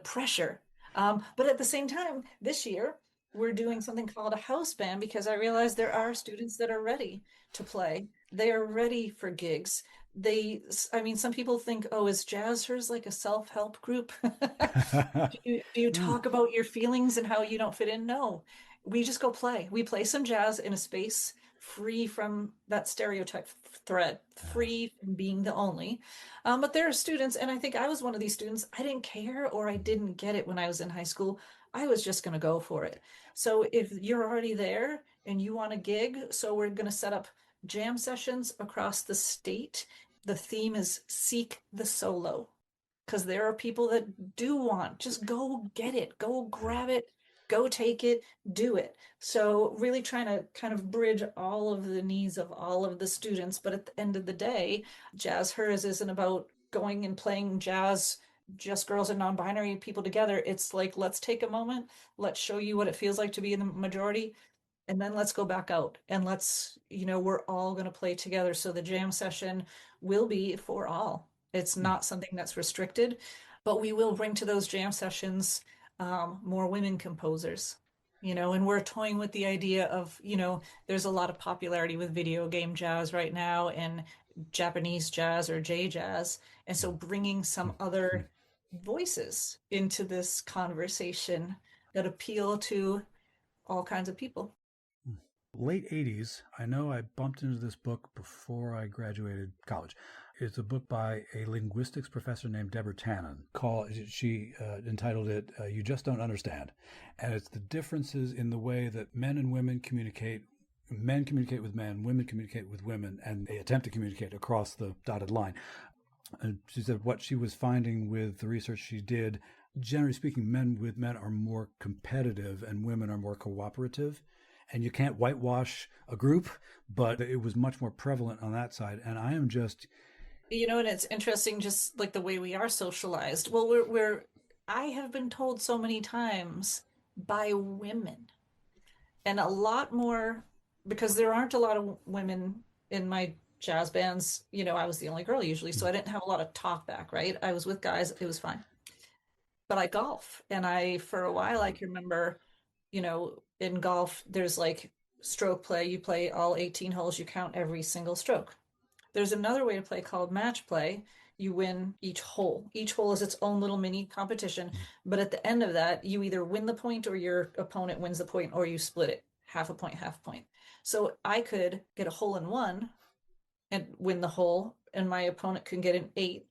pressure. But at the same time, this year, we're doing something called a house band because I realize there are students that are ready to play. They are ready for gigs. I mean, some people think, oh, is Jazzers like a self-help group? Do you Mm. talk about your feelings and how you don't fit in? No, we just go play. We play some jazz in a space free from that stereotype thread, free from being the only. But there are students, and I think I was one of these students. I didn't care or I didn't get it when I was in high school. I was just going to go for it. So if you're already there and you want a gig, so we're going to set up jam sessions across the state. The theme is Seek the Solo, because there are people that do want, just go get it, go grab it, go take it, do it. So really trying to kind of bridge all of the needs of all of the students. But at the end of the day, Jazz Hers isn't about going and playing jazz, just girls and non-binary people together. It's like, let's take a moment, let's show you what it feels like to be in the majority, and then let's go back out and we're all going to play together. So the jam session will be for all. It's Mm. not something that's restricted, but we will bring to those jam sessions more women composers. And we're toying with the idea of, there's a lot of popularity with video game jazz right now and Japanese jazz or J jazz. And so bringing some Mm. other voices into this conversation that appeal to all kinds of people. Mm. Late 80s, I know I bumped into this book before I graduated college. It's a book by a linguistics professor named Deborah Tannen. She entitled it You Just Don't Understand. And it's the differences in the way that men and women communicate. Men communicate with men, women communicate with women, and they attempt to communicate across the dotted line. And she said what she was finding with the research she did, generally speaking, men with men are more competitive and women are more cooperative. And you can't whitewash a group, but it was much more prevalent on that side. And I am just, And it's interesting, just like the way we are socialized. Well, I have been told so many times by women, and a lot more, because there aren't a lot of women in my jazz bands. I was the only girl usually, so I didn't have a lot of talk back, right? I was with guys, it was fine. But I golf, and for a while, I can remember, in golf, there's like stroke play. You play all 18 holes, you count every single stroke. There's another way to play called match play. You win each hole. Each hole is its own little mini competition. But at the end of that, you either win the point or your opponent wins the point, or you split it half a point, half a point. So I could get a hole in one and win the hole, and my opponent can get an eight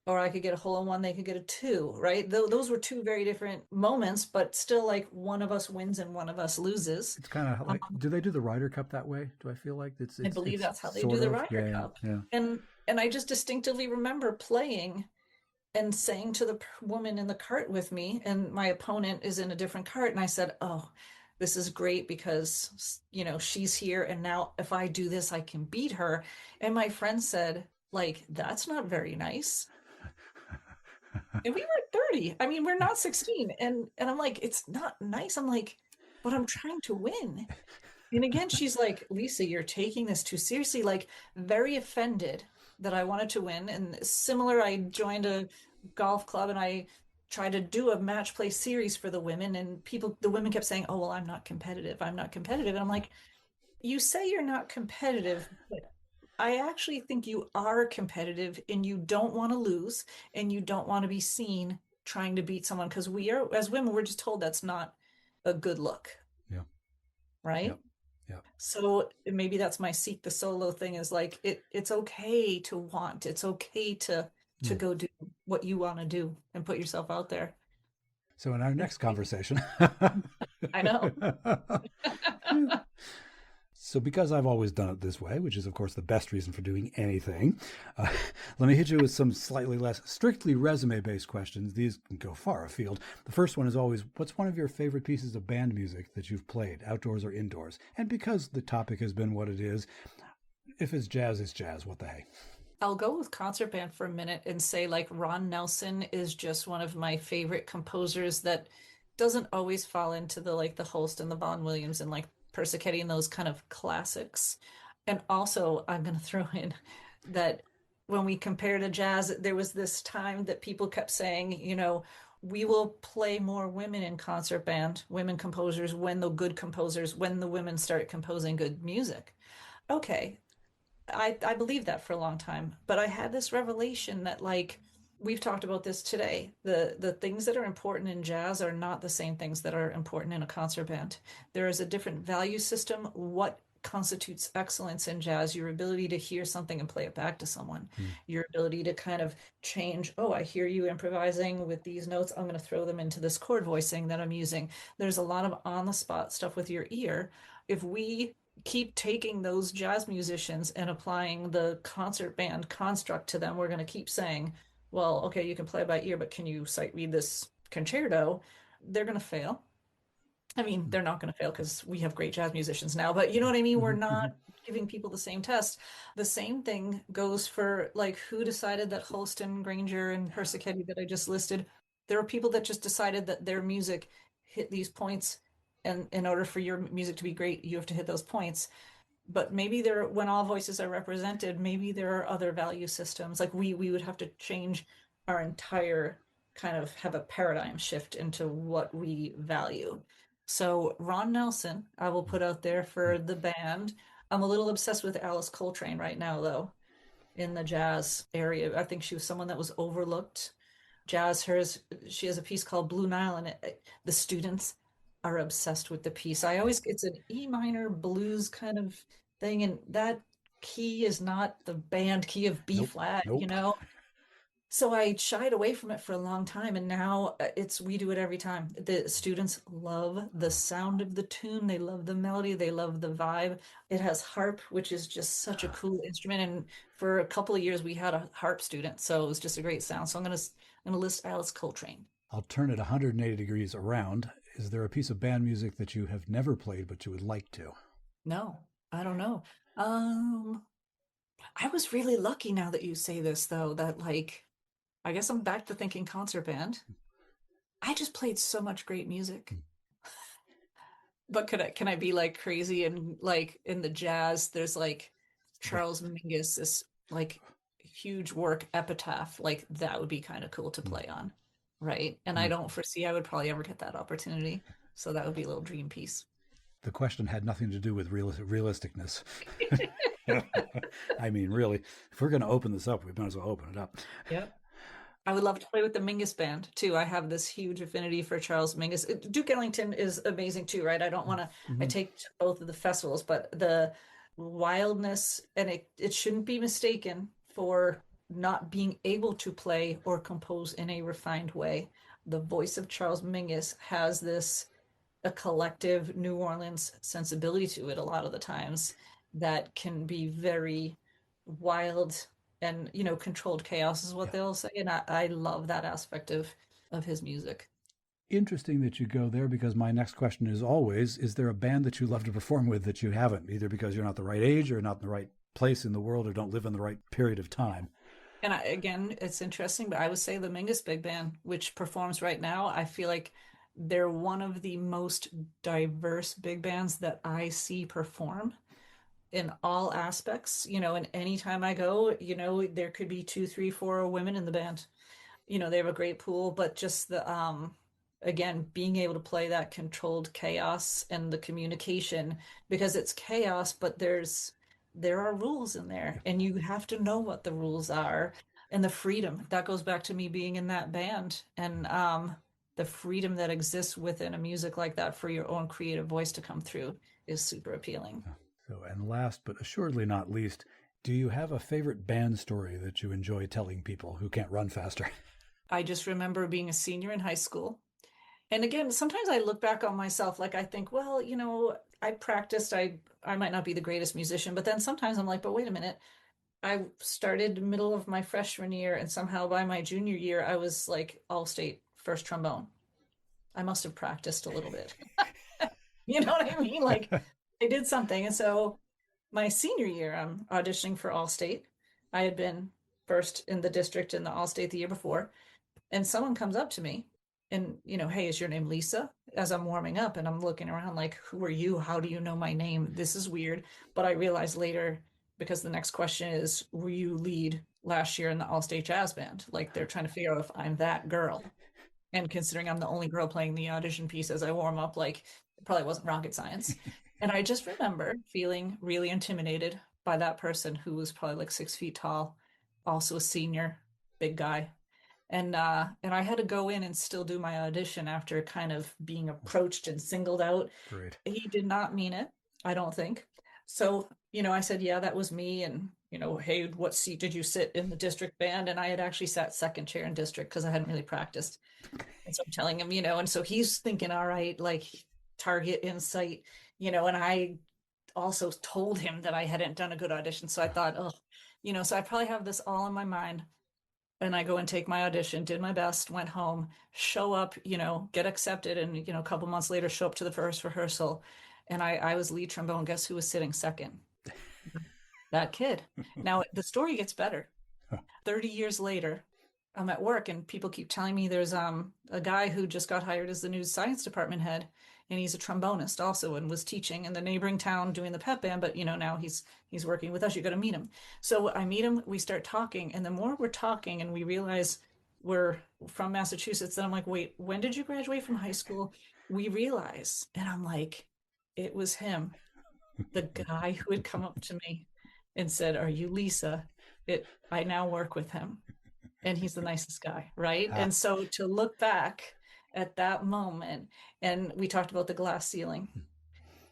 or I could get a hole in one, they could get a two, right? Those were two very different moments, but still like one of us wins and one of us loses. It's kind of like, do they do the Ryder Cup that way? Do I feel like I believe it's that's how they do sort the of, Ryder yeah, Cup. yeah. And I just distinctively remember playing and saying to the woman in the cart with me, and my opponent is in a different cart, and I said, "Oh, this is great because, you know, she's here, and now if I do this, I can beat her." And my friend said, like, "That's not very nice." And we were 30. I mean, we're not 16. And I'm like, "It's not nice." I'm like, "But I'm trying to win." And again, she's like, "Lisa, you're taking this too seriously," like very offended that I wanted to win. And similar, I joined a golf club and I tried to do a match play series for the women, and the women kept saying, "Oh, well, I'm not competitive. I'm not competitive." And I'm like, "You say you're not competitive, but I actually think you are competitive and you don't want to lose and you don't want to be seen trying to beat someone, because we are, as women, we're just told that's not a good look, Yeah. right?" Yeah. Yeah. So maybe that's my seek the solo thing, is like it's okay to want, it's okay to Mm. go do what you want to do and put yourself out there. So in our next conversation, I know. so because I've always done it this way, which is of course the best reason for doing anything, uh, let me hit you with some slightly less strictly resume-based questions. These can go far afield. The first one is always, what's one of your favorite pieces of band music that you've played, outdoors or indoors? And because the topic has been what it is, if it's jazz, it's jazz. What the hey? I'll go with concert band for a minute and say like Ron Nelson is just one of my favorite composers that doesn't always fall into the like the Holst and the Vaughan Williams and like Persichetti and those kind of classics. And also I'm going to throw in that when we compare to jazz, there was this time that people kept saying, you know, we will play more women in concert band, women composers, when the good composers, when the women start composing good music. Okay, I believed that for a long time, but I had this revelation that like we've talked about this today. The things that are important in jazz are not the same things that are important in a concert band. There is a different value system. What constitutes excellence in jazz? Your ability to hear something and play it back to someone. Mm. Your ability to kind of change, oh, I hear you improvising with these notes. I'm going to throw them into this chord voicing that I'm using. There's a lot of on the spot stuff with your ear. If we keep taking those jazz musicians and applying the concert band construct to them, we're going to keep saying, well, okay, you can play by ear, but can you sight read this concerto? They're going to fail. I mean, they're not going to fail because we have great jazz musicians now, but you know what I mean? We're Mm-hmm. not giving people the same test. The same thing goes for like who decided that Holston, Granger, and Persichetti that I just listed. There are people that just decided that their music hit these points, and in order for your music to be great, you have to hit those points. But maybe there, when all voices are represented, maybe there are other value systems. Like we would have to change our entire kind of have a paradigm shift into what we value. So Ron Nelson, I will put out there for the band. I'm a little obsessed with Alice Coltrane right now, though, in the jazz area. I think she was someone that was overlooked. Jazz, hers, she has a piece called Blue Nile, and the students are obsessed with the piece. It's an E minor blues kind of thing, and that key is not the band key of B Nope. flat, you Nope. know? So I shied away from it for a long time, and now we do it every time. The students love the sound of the tune, they love the melody, they love the vibe. It has harp, which is just such a cool instrument, and for a couple of years we had a harp student, so it was just a great sound. So I'm gonna list Alice Coltrane. I'll turn it 180 degrees around. Is there a piece of band music that you have never played but you would like to? No, I don't know. Um, I was really lucky now that you say this, though, that like I guess I'm back to thinking concert band. I just played so much great music. But can I be like crazy and like in the jazz, there's like Charles Mingus, this like huge work Epitaph, like that would be kind of cool to play on, right? And I don't foresee I would probably ever get that opportunity. So that would be a little dream piece. The question had nothing to do with realisticness. I mean, really, if we're going to open this up, we might as well open it up. Yep. I would love to play with the Mingus band too. I have this huge affinity for Charles Mingus. Duke Ellington is amazing too, right? I don't want to, I take to both of the festivals, but the wildness, and it shouldn't be mistaken for not being able to play or compose in a refined way. The voice of Charles Mingus has this a collective New Orleans sensibility to it a lot of the times that can be very wild and, controlled chaos is what Yeah. they'll say. And I love that aspect of his music. Interesting that you go there, because my next question is always, is there a band that you love to perform with that you haven't, either because you're not the right age or not in the right place in the world or don't live in the right period of time? And again, it's interesting, but I would say the Mingus Big Band, which performs right now, I feel like they're one of the most diverse big bands that I see perform in all aspects, and anytime I go, there could be two, three, four women in the band. They have a great pool, but just the again, being able to play that controlled chaos and the communication, because it's chaos, but there are rules in there and you have to know what the rules are, and the freedom that goes back to me being in that band, and the freedom that exists within a music like that for your own creative voice to come through is super appealing. So, and last but assuredly not least, do you have a favorite band story that you enjoy telling people who can't run faster? I just remember being a senior in high school. And again, sometimes I look back on myself, like I think, well, I practiced, I might not be the greatest musician, but then sometimes I'm like, but wait a minute. I started middle of my freshman year, and somehow by my junior year, I was like all state first trombone. I must have practiced a little bit. You know what I mean? Like I did something. And so my senior year, I'm auditioning for All-State. I had been first in the district in the All-State the year before. And someone comes up to me and, hey, is your name Lisa? As I'm warming up, and I'm looking around like, who are you? How do you know my name? This is weird. But I realized later, because the next question is, were you lead last year in the All-State Jazz Band? Like they're trying to figure out if I'm that girl. And considering I'm the only girl playing the audition piece as I warm up, like it probably wasn't rocket science. And I just remember feeling really intimidated by that person who was probably like 6 feet tall, also a senior, big guy. And I had to go in and still do my audition after kind of being approached and singled out. Great. He did not mean it, I don't think. So, I said, yeah, that was me. And, hey, what seat did you sit in the district band? And I had actually sat second chair in district because I hadn't really practiced. And so I'm telling him, and so he's thinking, all right, like target insight, and I also told him that I hadn't done a good audition. So I thought, oh, so I probably have this all in my mind. And I go and take my audition, did my best, went home, show up, get accepted. And, a couple months later, show up to the first rehearsal. And I was lead trombone. Guess who was sitting second? That kid. Now, the story gets better. 30 years later, I'm at work and people keep telling me there's a guy who just got hired as the new science department head. And he's a trombonist also and was teaching in the neighboring town doing the pep band. But, now he's working with us. You got to meet him. So I meet him. We start talking. And the more we're talking and we realize we're from Massachusetts, then I'm like, wait, when did you graduate from high school? We realize. And I'm like, it was him, the guy who had come up to me and said, are you Lisa? I now work with him. And he's the nicest guy, right? And so to look back at that moment, and we talked about the glass ceiling,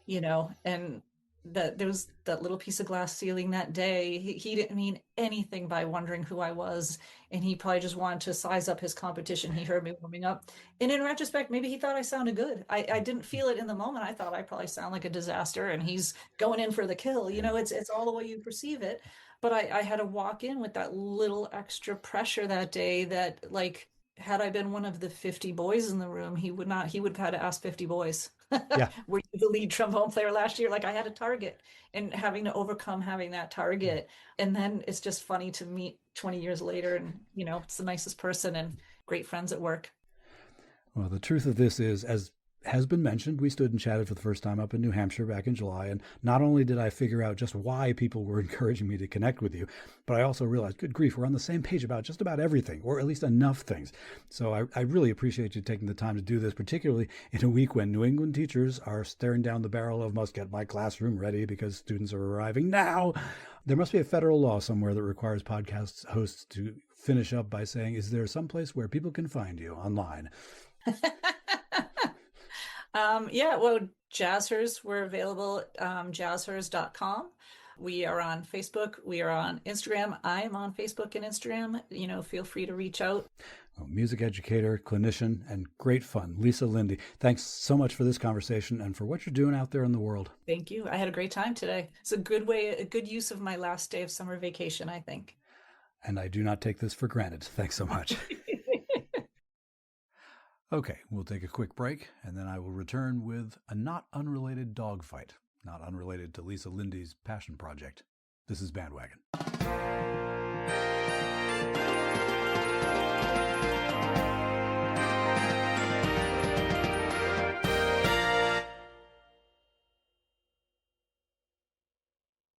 and that there was that little piece of glass ceiling that day. He didn't mean anything by wondering who I was, and he probably just wanted to size up his competition. He heard me warming up, and in retrospect, maybe he thought I sounded good. I didn't feel it in the moment. I thought I probably sound like a disaster, and he's going in for the kill. It's all the way you perceive it. But I had to walk in with that little extra pressure that day that, like, had I been one of the 50 boys in the room, he would have had to ask 50 boys. Yeah. Were you the lead trombone player last year? Like I had a target and having to overcome having that target. And then it's just funny to meet 20 years later and, it's the nicest person and great friends at work. Well, the truth of this is, as has been mentioned, we stood and chatted for the first time up in New Hampshire back in July. And not only did I figure out just why people were encouraging me to connect with you, but I also realized, good grief, we're on the same page about just about everything, or at least enough things. So I really appreciate you taking the time to do this, particularly in a week when New England teachers are staring down the barrel of must get my classroom ready because students are arriving now. There must be a federal law somewhere that requires podcast hosts to finish up by saying, is there someplace where people can find you online? Yeah, well, Jazzhers, we're available at jazzhers.com. We are on Facebook. We are on Instagram. I am on Facebook and Instagram. Feel free to reach out. Music educator, clinician, and great fun, Lisa LINDE. Thanks so much for this conversation and for what you're doing out there in the world. Thank you. I had a great time today. It's a good use of my last day of summer vacation, I think. And I do not take this for granted. Thanks so much. Okay, we'll take a quick break, and then I will return with a not unrelated dogfight, not unrelated to Lisa LINDE's passion project. This is BandWagon.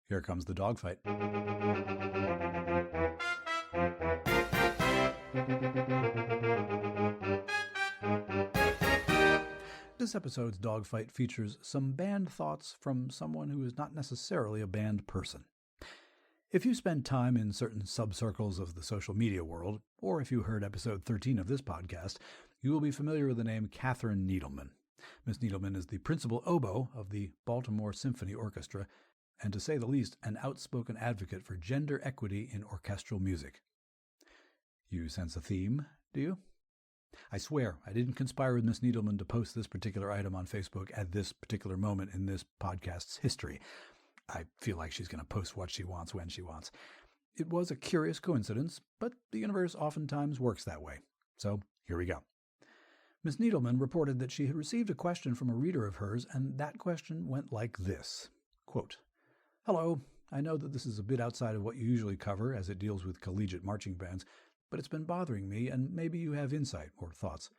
Here comes the dogfight. This episode's dogfight features some band thoughts from someone who is not necessarily a band person. If you spend time in certain subcircles of the social media world, or if you heard episode 13 of this podcast, you will be familiar with the name Katherine Needleman. Miss Needleman is the principal oboe of the Baltimore Symphony Orchestra, and to say the least, an outspoken advocate for gender equity in orchestral music. You sense a theme, do you? I swear, I didn't conspire with Miss Needleman to post this particular item on Facebook at this particular moment in this podcast's history. I feel like she's going to post what she wants when she wants. It was a curious coincidence, but the universe oftentimes works that way. So, here we go. Miss Needleman reported that she had received a question from a reader of hers, and that question went like this. Quote, "Hello, I know that this is a bit outside of what you usually cover as it deals with collegiate marching bands, but it's been bothering me, and maybe you have insight or thoughts.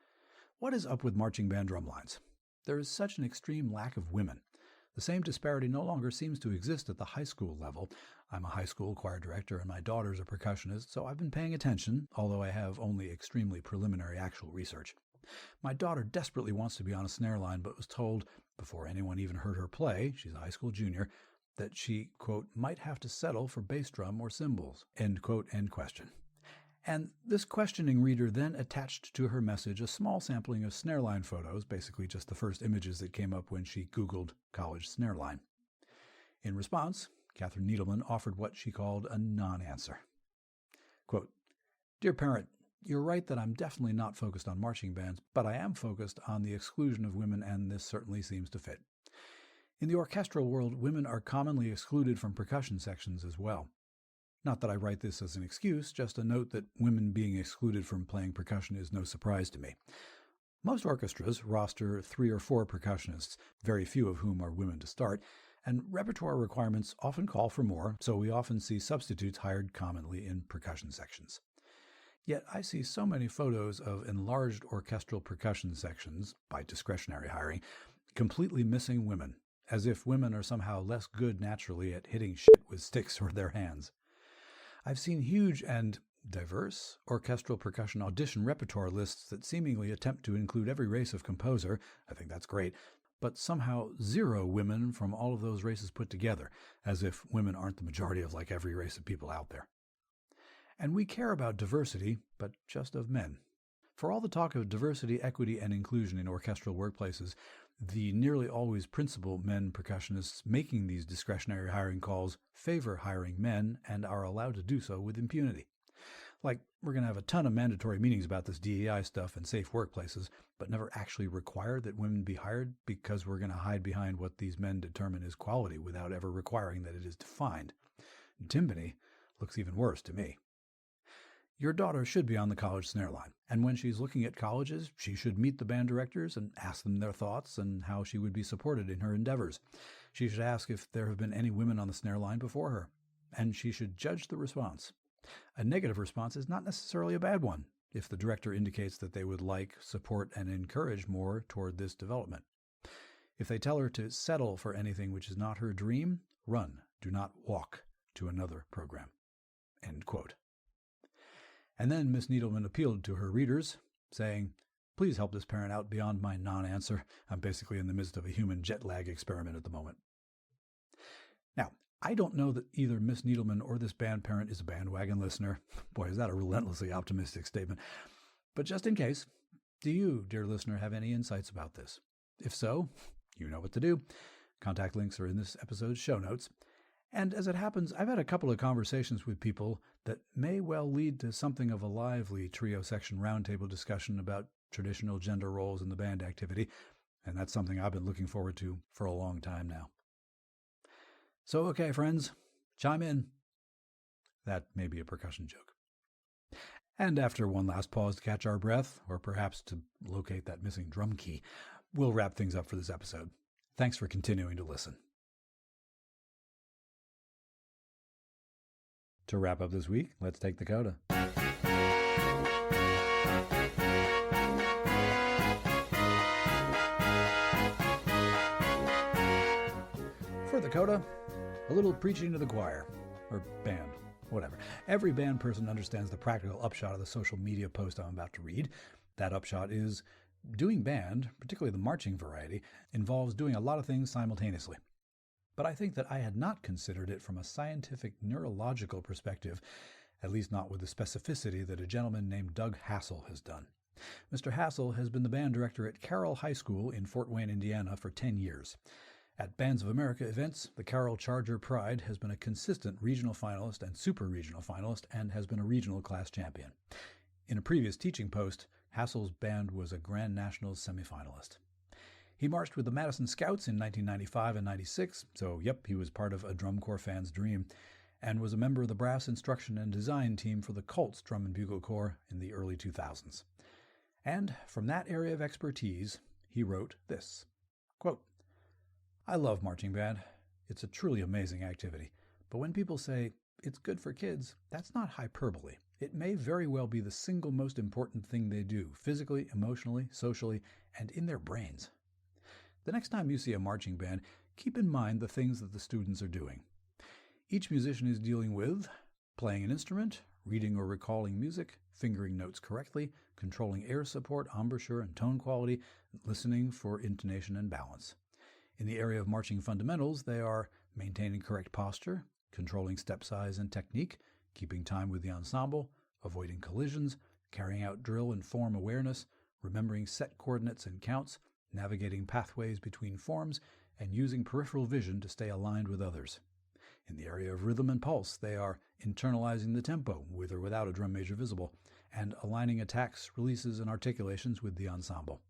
What is up with marching band drumlines? There is such an extreme lack of women. The same disparity no longer seems to exist at the high school level. I'm a high school choir director, and my daughter's a percussionist, so I've been paying attention, although I have only extremely preliminary actual research. My daughter desperately wants to be on a snare line, but was told, before anyone even heard her play, she's a high school junior, that she, quote, might have to settle for bass drum or cymbals, end quote, end question. And this questioning reader then attached to her message a small sampling of snare line photos, basically just the first images that came up when she Googled college snare line. In response, Katherine Needleman offered what she called a non-answer. Quote, "Dear parent, you're right that I'm definitely not focused on marching bands, but I am focused on the exclusion of women, and this certainly seems to fit. In the orchestral world, women are commonly excluded from percussion sections as well. Not that I write this as an excuse, just a note that women being excluded from playing percussion is no surprise to me. Most orchestras roster 3 or 4 percussionists, very few of whom are women to start, and repertoire requirements often call for more, so we often see substitutes hired commonly in percussion sections. Yet I see so many photos of enlarged orchestral percussion sections, by discretionary hiring, completely missing women, as if women are somehow less good naturally at hitting shit with sticks or their hands. I've seen huge and diverse orchestral percussion audition repertoire lists that seemingly attempt to include every race of composer. I think that's great, but somehow 0 women from all of those races put together, as if women aren't the majority of like every race of people out there. And we care about diversity, but just of men. For all the talk of diversity, equity, and inclusion in orchestral workplaces, the nearly always principal men percussionists making these discretionary hiring calls favor hiring men and are allowed to do so with impunity. Like, we're going to have a ton of mandatory meetings about this DEI stuff and safe workplaces, but never actually require that women be hired because we're going to hide behind what these men determine is quality without ever requiring that it is defined. Timpani looks even worse to me. Your daughter should be on the college snare line, and when she's looking at colleges, she should meet the band directors and ask them their thoughts and how she would be supported in her endeavors. She should ask if there have been any women on the snare line before her, and she should judge the response. A negative response is not necessarily a bad one, if the director indicates that they would like, support, and encourage more toward this development. If they tell her to settle for anything which is not her dream, run, do not walk to another program." End quote. And then Miss Needleman appealed to her readers, saying, "Please help this parent out beyond my non-answer. I'm basically in the midst of a human jet lag experiment at the moment." Now, I don't know that either Miss Needleman or this band parent is a BandWagon listener. Boy, is that a relentlessly optimistic statement. But just in case, do you, dear listener, have any insights about this? If so, you know what to do. Contact links are in this episode's show notes. And as it happens, I've had a couple of conversations with people that may well lead to something of a lively trio section roundtable discussion about traditional gender roles in the band activity, and that's something I've been looking forward to for a long time now. So, okay, friends, chime in. That may be a percussion joke. And after one last pause to catch our breath, or perhaps to locate that missing drum key, we'll wrap things up for this episode. Thanks for continuing to listen. To wrap up this week, let's take the CODA. For the CODA, a little preaching to the choir, or band, whatever. Every band person understands the practical upshot of the social media post I'm about to read. That upshot is doing band, particularly the marching variety, involves doing a lot of things simultaneously. But I think that I had not considered it from a scientific neurological perspective, at least not with the specificity that a gentleman named Doug Hassell has done. Mr. Hassell has been the band director at Carroll High School in Fort Wayne, Indiana for 10 years. At Bands of America events, the Carroll Charger Pride has been a consistent regional finalist and super regional finalist and has been a regional class champion. In a previous teaching post, Hassell's band was a Grand Nationals semifinalist. He marched with the Madison Scouts in 1995 and 96, so he was part of a drum corps fan's dream, and was a member of the brass instruction and design team for the Colts Drum and Bugle Corps in the early 2000s. And from that area of expertise, he wrote this, quote, "I love marching band. It's a truly amazing activity. But when people say it's good for kids, that's not hyperbole. It may very well be the single most important thing they do, physically, emotionally, socially, and in their brains. The next time you see a marching band, keep in mind the things that the students are doing. Each musician is dealing with playing an instrument, reading or recalling music, fingering notes correctly, controlling air support, embouchure, and tone quality, listening for intonation and balance. In the area of marching fundamentals, they are maintaining correct posture, controlling step size and technique, keeping time with the ensemble, avoiding collisions, carrying out drill and form awareness, remembering set coordinates and counts, navigating pathways between forms, and using peripheral vision to stay aligned with others. In the area of rhythm and pulse, they are internalizing the tempo, with or without a drum major visible, and aligning attacks, releases, and articulations with the ensemble.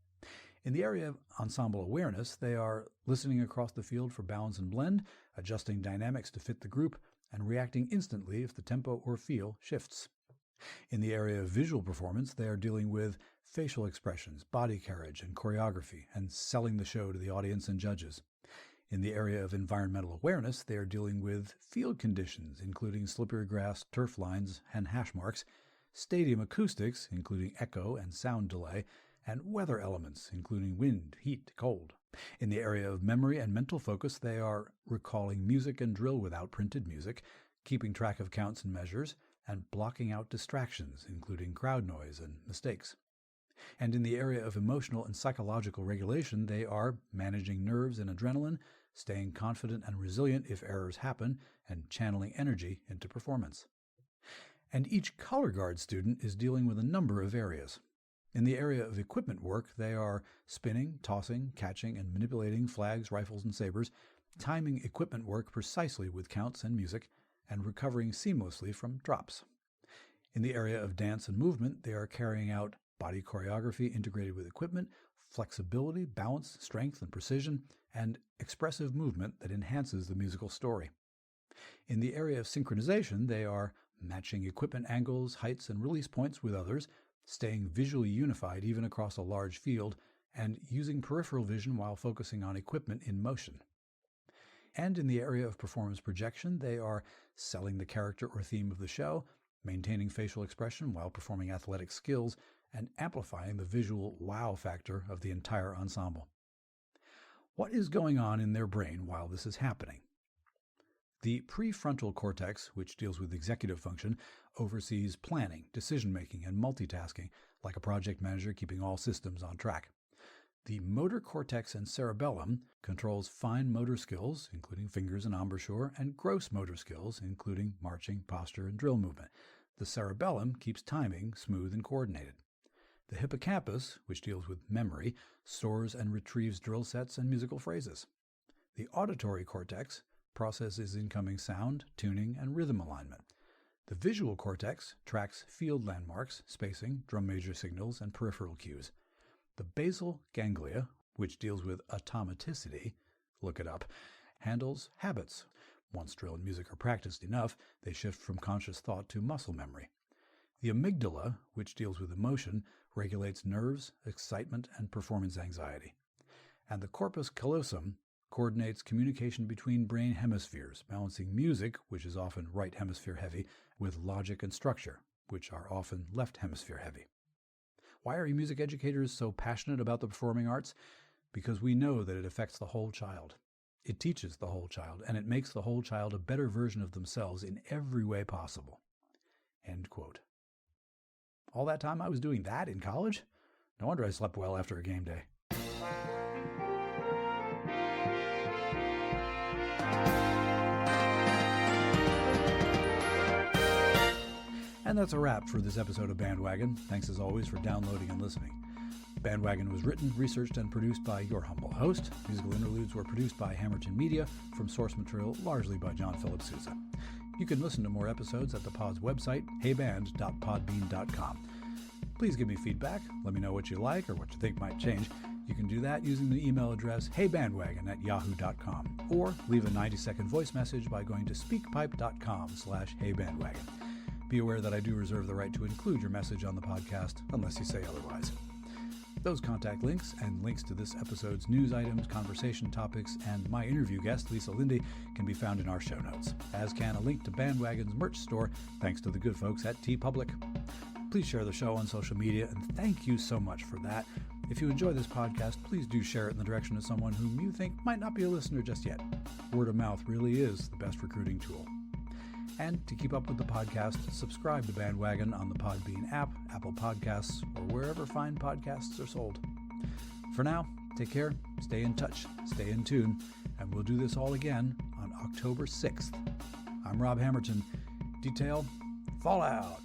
In the area of ensemble awareness, they are listening across the field for balance and blend, adjusting dynamics to fit the group, and reacting instantly if the tempo or feel shifts. In the area of visual performance, they are dealing with facial expressions, body carriage, and choreography, and selling the show to the audience and judges. In the area of environmental awareness, they are dealing with field conditions, including slippery grass, turf lines, and hash marks, stadium acoustics, including echo and sound delay, and weather elements, including wind, heat, cold. In the area of memory and mental focus, they are recalling music and drill without printed music, keeping track of counts and measures, and blocking out distractions, including crowd noise and mistakes. And in the area of emotional and psychological regulation, they are managing nerves and adrenaline, staying confident and resilient if errors happen, and channeling energy into performance. And each color guard student is dealing with a number of areas. In the area of equipment work, they are spinning, tossing, catching, and manipulating flags, rifles, and sabers, timing equipment work precisely with counts and music, and recovering seamlessly from drops. In the area of dance and movement, they are carrying out body choreography integrated with equipment, flexibility, balance, strength, and precision, and expressive movement that enhances the musical story. In the area of synchronization, they are matching equipment angles, heights, and release points with others, staying visually unified even across a large field, and using peripheral vision while focusing on equipment in motion. And in the area of performance projection, they are selling the character or theme of the show, maintaining facial expression while performing athletic skills, and amplifying the visual wow factor of the entire ensemble. What is going on in their brain while this is happening? The prefrontal cortex, which deals with executive function, oversees planning, decision-making, and multitasking, like a project manager keeping all systems on track. The motor cortex and cerebellum controls fine motor skills, including fingers and embouchure, and gross motor skills, including marching, posture, and drill movement. The cerebellum keeps timing smooth and coordinated. The hippocampus, which deals with memory, stores and retrieves drill sets and musical phrases. The auditory cortex processes incoming sound, tuning, and rhythm alignment. The visual cortex tracks field landmarks, spacing, drum major signals, and peripheral cues. The basal ganglia, which deals with automaticity, look it up, handles habits. Once drill and music are practiced enough, they shift from conscious thought to muscle memory. The amygdala, which deals with emotion, regulates nerves, excitement, and performance anxiety. And the corpus callosum coordinates communication between brain hemispheres, balancing music, which is often right hemisphere heavy, with logic and structure, which are often left hemisphere heavy. Why are music educators so passionate about the performing arts? Because we know that it affects the whole child. It teaches the whole child, and it makes the whole child a better version of themselves in every way possible. End quote. All that time I was doing that in college? No wonder I slept well after a game day. And that's a wrap for this episode of Bandwagon. Thanks as always for downloading and listening. Bandwagon was written, researched, and produced by your humble host. Musical interludes were produced by Hammerton Media, from source material largely by John Philip Sousa. You can listen to more episodes at the pod's website, heyband.podbean.com. Please give me feedback. Let me know what you like or what you think might change. You can do that using the email address heybandwagon@yahoo.com, or leave a 90-second voice message by going to speakpipe.com/heybandwagon. Be aware that I do reserve the right to include your message on the podcast, unless you say otherwise. Those contact links and links to this episode's news items, conversation topics, and my interview guest, Lisa Linde, can be found in our show notes, as can a link to Bandwagon's merch store, thanks to the good folks at TeePublic. Please share the show on social media, and thank you so much for that. If you enjoy this podcast, please do share it in the direction of someone whom you think might not be a listener just yet. Word of mouth really is the best recruiting tool. And to keep up with the podcast, subscribe to Bandwagon on the Podbean app, Apple Podcasts, or wherever fine podcasts are sold. For now, take care, stay in touch, stay in tune, and we'll do this all again on October 6th. I'm Rob Hammerton. Detail, Fallout!